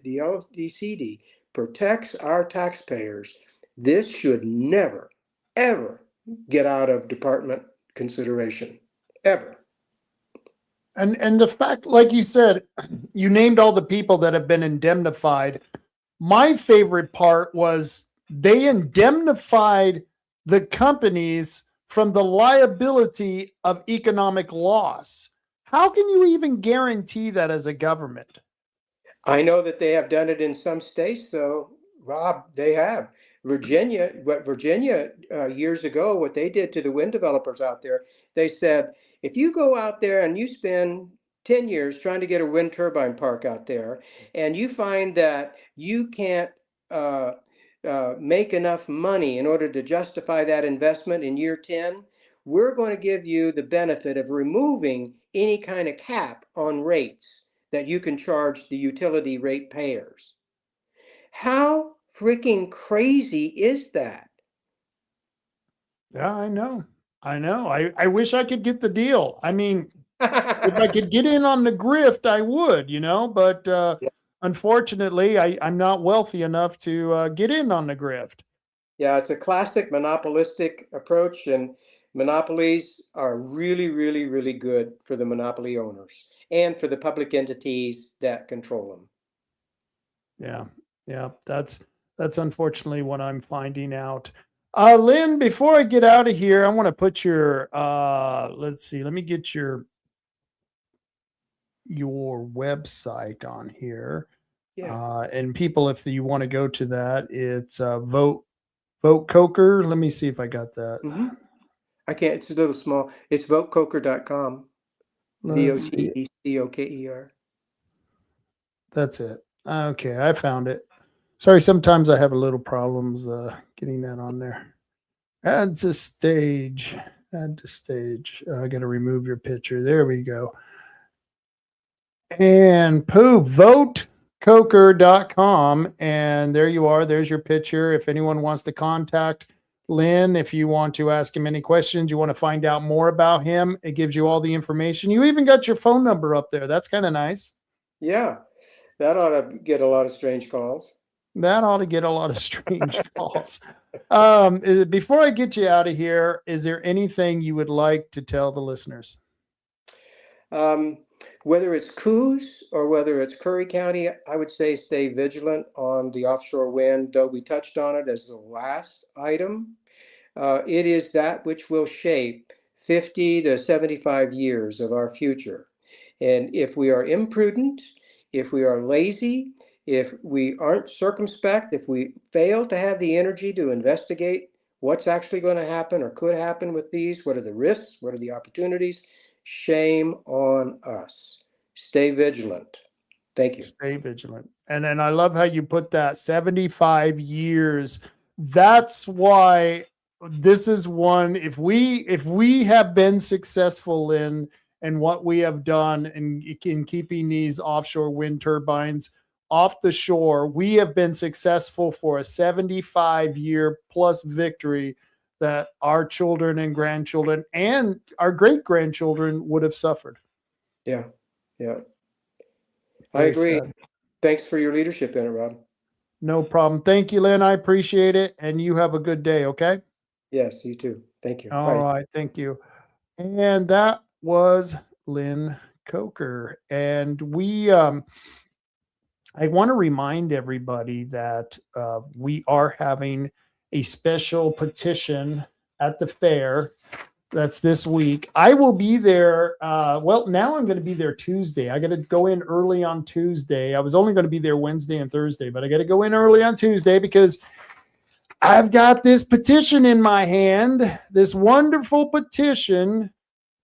LDCD, protects our taxpayers, this should never, ever get out of department consideration. Ever. And the fact, like you said, you named all the people that have been indemnified. My favorite part was they indemnified the companies from the liability of economic loss. How can you even guarantee that as a government? I know that they have done it in some states, so Rob, they have. Virginia years ago, what they did to the wind developers out there, they said, if you go out there and you spend 10 years trying to get a wind turbine park out there, and you find that you can't make enough money in order to justify that investment in year 10, we're going to give you the benefit of removing any kind of cap on rates that you can charge the utility rate payers. How freaking crazy is that? Yeah, I know. I wish I could get the deal. I mean, if I could get in on the grift, I would, but unfortunately, I'm not wealthy enough to get in on the grift. Yeah, it's a classic monopolistic approach, and Monopolies are really, really, really good for the monopoly owners and for the public entities that control them. Yeah, yeah, that's unfortunately what I'm finding out. Lynn, before I get out of here, I want to put your let's see, let me get your website on here. Yeah. And people, if you want to go to that, it's vote Coker. Let me see if I got that. Mm-hmm. I can't, it's a little small. It's votecoker.com. Let's see. VOTECOKER. That's it. Okay, I found it. Sorry, sometimes I have a little problems getting that on there. Add to stage. Add to stage. I got to remove your picture. There we go. And votecoker.com. And there you are. There's your picture. If anyone wants to contact Lynn, if you want to ask him any questions, you want to find out more about him, it gives you all the information. You even got your phone number up there. That's kind of nice. Yeah, that ought to get a lot of strange calls. That ought to get a lot of strange calls. Before I get you out of here, is there anything you would like to tell the listeners? Whether it's Coos or whether it's Curry County, I would say stay vigilant on the offshore wind, though we touched on it as the last item. It is that which will shape 50 to 75 years of our future. And if we are imprudent, if we are lazy, if we aren't circumspect, if we fail to have the energy to investigate what's actually going to happen or could happen with these, what are the risks, what are the opportunities, shame on us. Stay vigilant. Thank you. Stay vigilant. And then I love how you put that 75 years. That's why this is one, if we have been successful in what we have done in keeping these offshore wind turbines off the shore, we have been successful for a 75-year plus victory that our children and grandchildren and our great-grandchildren would have suffered. Yeah. I Very agree. sad. Thanks for your leadership in it, Rob. No problem. Thank you, Lynn. I appreciate it. And you have a good day, okay? Yes, you too. Thank you. All right. Thank you. And that was Lynn Coker. And I want to remind everybody that we are having a special petition at the fair. That's this week. I will be there. Well, now I'm going to be there Tuesday. I got to go in early on Tuesday. I was only going to be there Wednesday and Thursday, but I got to go in early on Tuesday because I've got this petition in my hand, this wonderful petition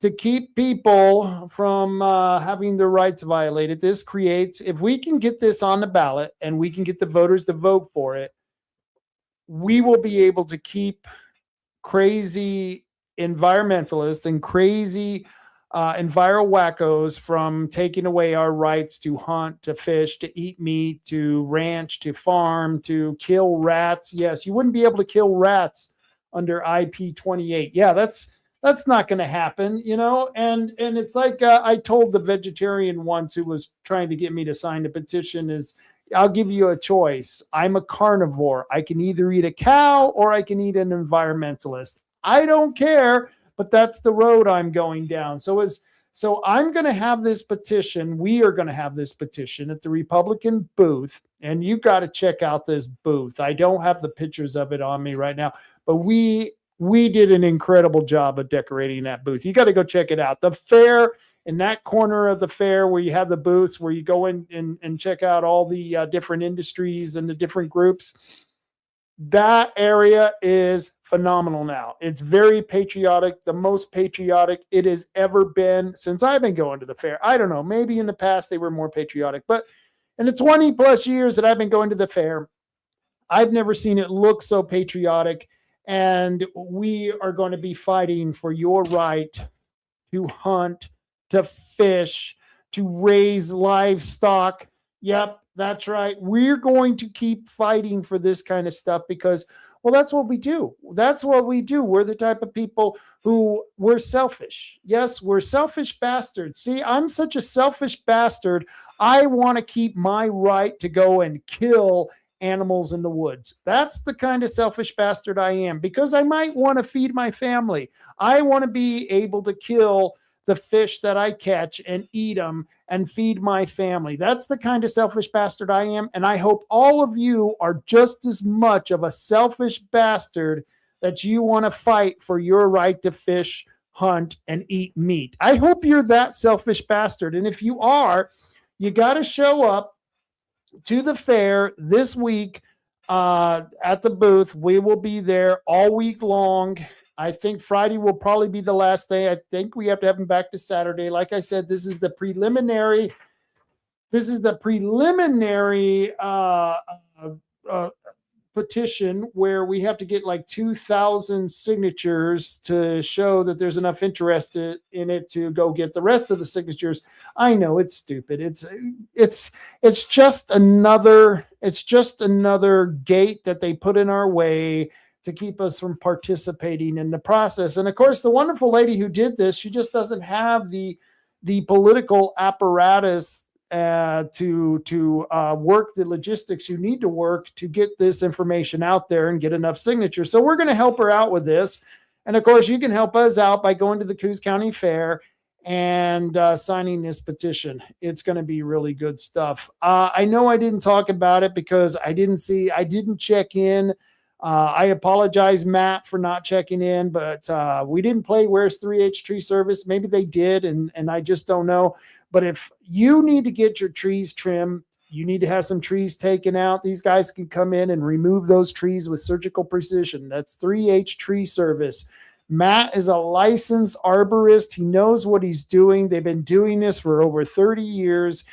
to keep people from having their rights violated. This creates, if we can get this on the ballot and we can get the voters to vote for it, we will be able to keep crazy environmentalists and crazy enviro wackos from taking away our rights to hunt, to fish, to eat meat, to ranch, to farm, to kill rats. Yes, you wouldn't be able to kill rats under IP 28. Yeah, that's not going to happen, you know? And it's like I told the vegetarian once who was trying to get me to sign the petition is, I'll give you a choice. I'm a carnivore. I can either eat a cow or I can eat an environmentalist. I don't care, but that's the road I'm going down. So I'm going to have this petition. We are going to have this petition at the Republican booth, and you got to check out this booth. I don't have the pictures of it on me right now, but we did an incredible job of decorating that booth. You got to go check it out. The fair, in that corner of the fair where you have the booths, where you go in and check out all the different industries and the different groups. That area is phenomenal now. It's very patriotic, the most patriotic it has ever been since I've been going to the fair. I don't know, maybe in the past they were more patriotic, but in the 20 plus years that I've been going to the fair, I've never seen it look so patriotic. And we are going to be fighting for your right to hunt, to fish, to raise livestock. Yep, that's right. We're going to keep fighting for this kind of stuff because, well, that's what we do. That's what we do. We're the type of people who we're selfish. Yes, we're selfish bastards. See, I'm such a selfish bastard. I want to keep my right to go and kill animals in the woods. That's the kind of selfish bastard I am, because I might want to feed my family. I want to be able to kill the fish that I catch and eat them and feed my family. That's the kind of selfish bastard I am. And I hope all of you are just as much of a selfish bastard that you want to fight for your right to fish, hunt, and eat meat. I hope you're that selfish bastard. And if you are, you got to show up to the fair this week at the booth. We will be there all week long. I think Friday will probably be the last day. I think we have to have them back to Saturday. Like I said, this is the preliminary. Petition where we have to get like 2,000 signatures to show that there's enough interest in it to go get the rest of the signatures. I know it's stupid. It's just another gate that they put in our way to keep us from participating in the process. And of course, the wonderful lady who did this, she just doesn't have the political apparatus to work the logistics you need to work to get this information out there and get enough signatures. So we're going to help her out with this. And of course, you can help us out by going to the Coos County Fair and signing this petition. It's going to be really good stuff. I know I didn't talk about it because I didn't check in. I apologize, Matt, for not checking in, but we didn't play Where's 3H Tree Service. Maybe they did, and I just don't know. But if you need to get your trees trimmed, you need to have some trees taken out, these guys can come in and remove those trees with surgical precision. That's 3H Tree Service. Matt is a licensed arborist. He knows what he's doing. They've been doing this for over 30 years.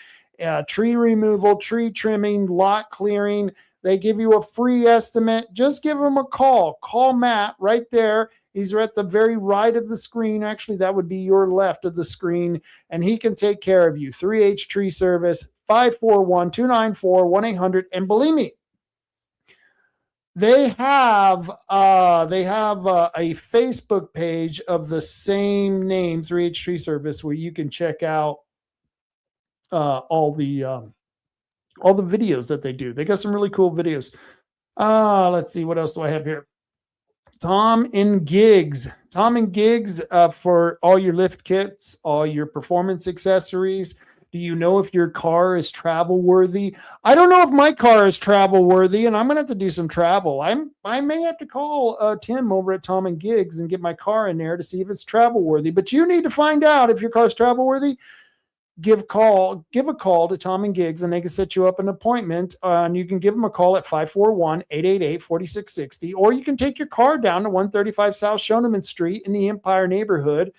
Tree removal, tree trimming, lot clearing. They give you a free estimate. Just give them a call. Call Matt right there. He's at the very right of the screen. Actually, that would be your left of the screen, and he can take care of you. 3H Tree Service, 541-294-1800. And believe me, they have a Facebook page of the same name, 3H Tree Service, where you can check out all the videos that they do. They got some really cool videos. Let's see, what else do I have here? Tom and Gigs for all your lift kits, all your performance accessories. Do you know if your car is travel worthy? I don't know if my car is travel worthy, and I'm gonna have to do some travel. I may have to call Tim over at Tom and Gigs and get my car in there to see if it's travel worthy. But you need to find out if your car is travel worthy. Give a call to Tom and Gigs, and they can set you up an appointment. And you can give them a call at 541-888-4660, or you can take your car down to 135 South Shoneman Street in the Empire neighborhood.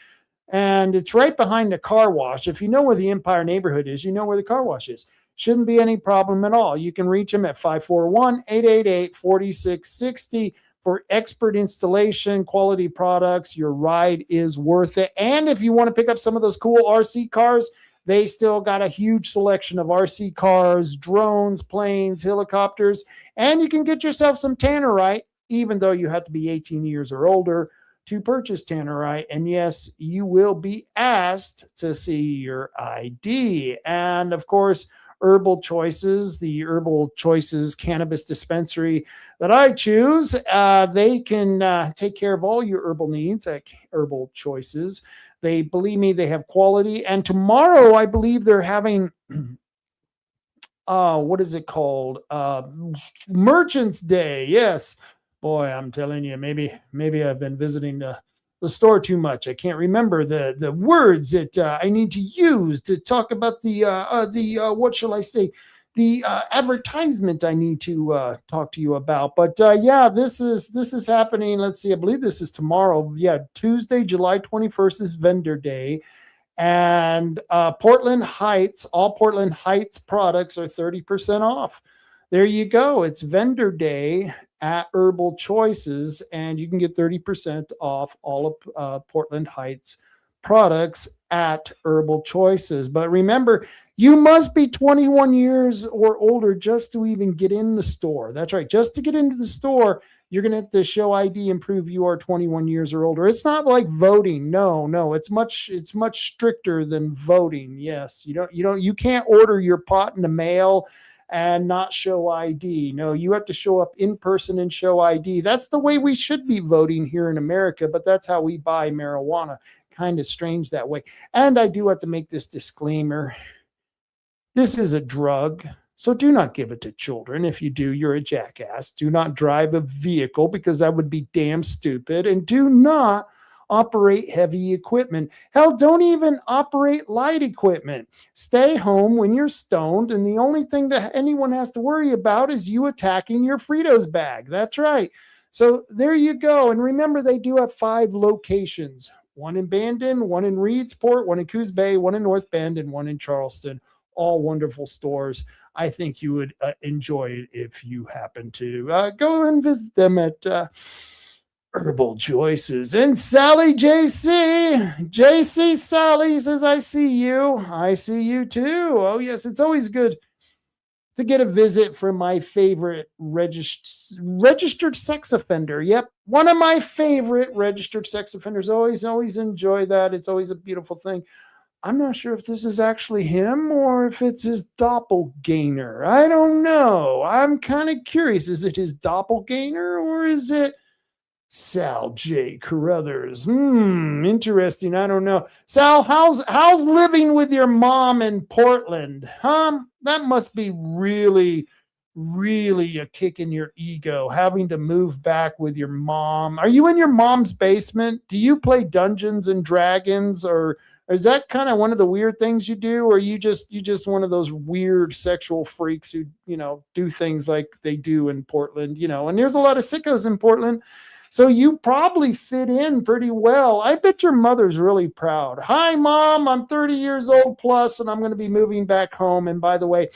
And it's right behind the car wash. If you know where the Empire neighborhood is, you know where the car wash is. Shouldn't be any problem at all. You can reach them at 541-888-4660 for expert installation, quality products. Your ride is worth it. And if you want to pick up some of those cool RC cars, they still got a huge selection of RC cars, drones, planes, helicopters, and you can get yourself some tannerite, even though you have to be 18 years or older to purchase tannerite. And yes, you will be asked to see your ID. And of course, Herbal Choices, the Herbal Choices cannabis dispensary that I choose, they can take care of all your herbal needs at Herbal Choices. They, believe me, they have quality. And tomorrow, I believe they're having, what is it called? Merchants Day. Yes. Boy, I'm telling you, maybe I've been visiting the store too much. I can't remember the words that I need to use to talk about the what shall I say? The advertisement I need to talk to you about. But yeah, this is happening. Let's see. I believe this is tomorrow. Yeah, Tuesday, July 21st is Vendor Day. And Portland Heights, all Portland Heights products are 30% off. There you go. It's Vendor Day at Herbal Choices, and you can get 30% off all of Portland Heights products at Herbal Choices. But remember, you must be 21 years or older just to even get in the store. That's right. Just to get into the store, you're going to have to show ID and prove you are 21 years or older. It's not like voting. No, it's much stricter than voting. Yes, you can't order your pot in the mail and not show ID. No, you have to show up in person and show ID. That's the way we should be voting here in America, but that's how we buy marijuana. Kind of strange that way. And I do have to make this disclaimer. This is a drug, so do not give it to children. If you do, you're a jackass. Do not drive a vehicle because that would be damn stupid. And do not operate heavy equipment. Hell, don't even operate light equipment. Stay home when you're stoned, and the only thing that anyone has to worry about is you attacking your Fritos bag. That's right. So there you go. And remember, they do have 5 locations. One in Bandon, one in Reedsport, one in Coos Bay, one in North Bend, and one in Charleston. All wonderful stores. I think you would enjoy it if you happen to go and visit them at Herbal Choices. And Sally JC Sally says, I see you. I see you too. Oh, yes, it's always good to get a visit from my favorite registered sex offender. Yep, one of my favorite registered sex offenders. Always enjoy that. It's always a beautiful thing. I'm not sure if this is actually him or if it's his doppelganger. I don't know. I'm kind of curious. Is it his doppelganger or is it Sal J. Carruthers? Interesting. I don't know. Sal, how's living with your mom in Portland? That must be really a kick in your ego, having to move back with your mom. Are you in your mom's basement? Do you play Dungeons and Dragons, or is that kind of one of the weird things you do? Or you just one of those weird sexual freaks who, do things like they do in Portland, and there's a lot of sickos in Portland. So you probably fit in pretty well. I bet your mother's really proud. Hi, Mom, I'm 30 years old plus, and I'm going to be moving back home. And by the way,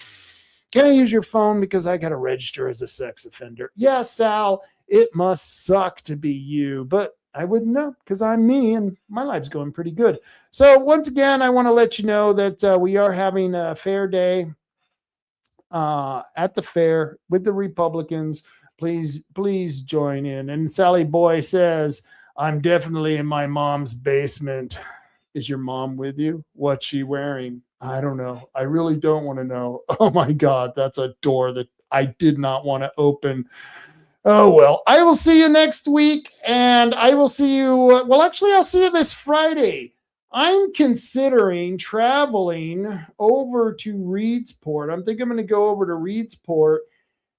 can I use your phone because I got to register as a sex offender? Yes, Sal, it must suck to be you, but I wouldn't know because I'm me and my life's going pretty good. So once again, I want to let you know that we are having a fair day at the fair with the Republicans. Please join in. And Sally Boy says, I'm definitely in my mom's basement. Is your mom with you? What's she wearing? I don't know. I really don't want to know. Oh my God, that's a door that I did not want to open. Oh, well, I will see you next week, and I will see you. I'll see you this Friday. I'm considering traveling over to Reedsport. I think I'm going to go over to Reedsport.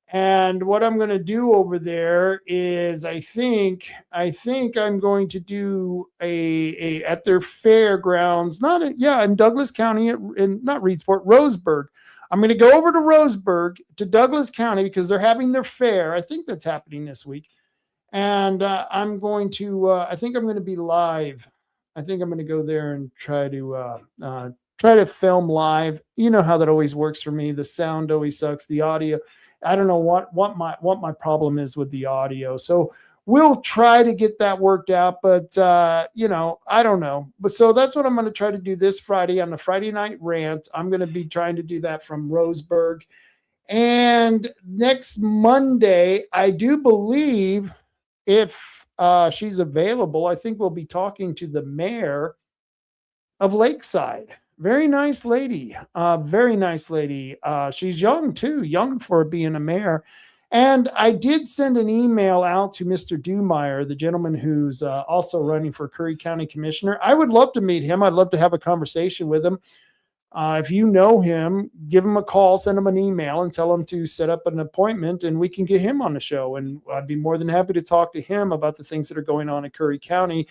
And what I'm going to do over there is I think I'm going to do a at their fairgrounds, in Douglas County, not Reedsport, Roseburg. I'm going to go over to Roseburg to Douglas County because they're having their fair. I think that's happening this week. And I'm going to, I think I'm going to be live. I think I'm going to go there and try to film live. You know how that always works for me. The sound always sucks. The audio, I don't know what my problem is with the audio. So we'll try to get that worked out, but I don't know. But so that's what I'm going to try to do this Friday on the Friday Night Rant. I'm going to be trying to do that from Roseburg. And next Monday, I do believe, if she's available, I think we'll be talking to the mayor of Lakeside. Very nice lady. Very nice lady. She's young too, young for being a mayor. And I did send an email out to Mr. Dumeyer, the gentleman who's also running for Curry County Commissioner. I would love to meet him. I'd love to have a conversation with him. If you know him, give him a call, send him an email, and tell him to set up an appointment, and we can get him on the show. And I'd be more than happy to talk to him about the things that are going on in Curry County.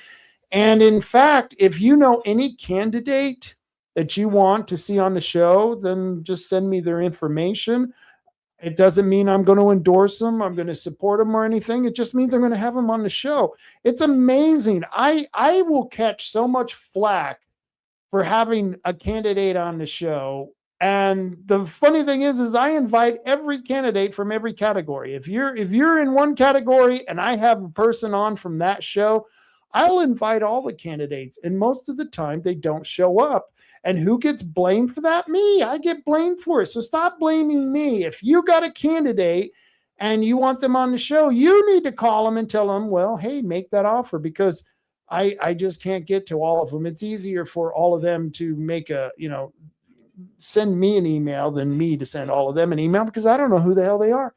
And in fact, if you know any candidate that you want to see on the show, then just send me their information. It doesn't mean I'm going to endorse them, I'm going to support them or anything. It just means I'm going to have them on the show. It's amazing. I will catch so much flack for having a candidate on the show. And the funny thing is I invite every candidate from every category. If you're in one category and I have a person on from that show, I'll invite all the candidates. And most of the time they don't show up. And who gets blamed for that? Me. I get blamed for it. So stop blaming me. If you got a candidate and you want them on the show, you need to call them and tell them, well, hey, make that offer, because I just can't get to all of them. It's easier for all of them to make send me an email than me to send all of them an email, because I don't know who the hell they are.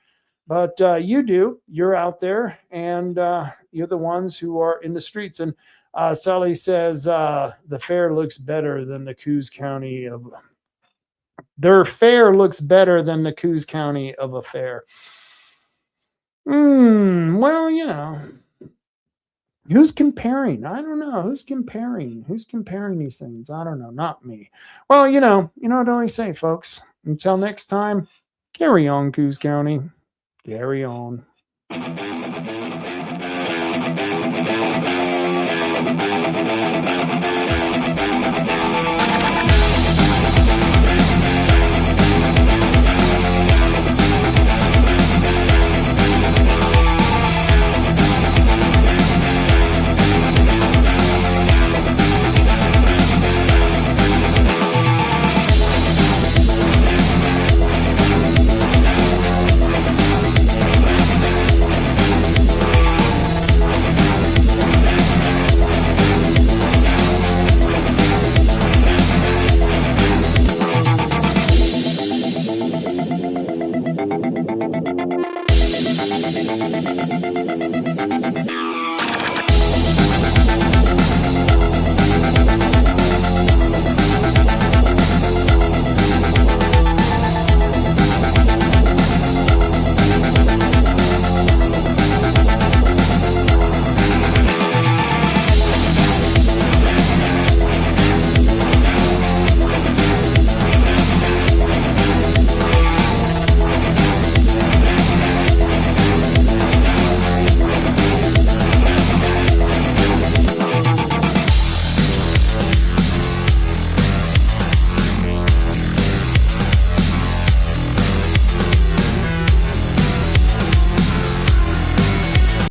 But you do. You're out there, and you're the ones who are in the streets. And Sally says the fair looks better than the Coos County of. Their fair looks better than the Coos County of a fair. Well, you know, who's comparing? I don't know. Who's comparing? Who's comparing these things? I don't know. Not me. Well, you know what I always say, folks. Until next time, carry on, Coos County. Carry on.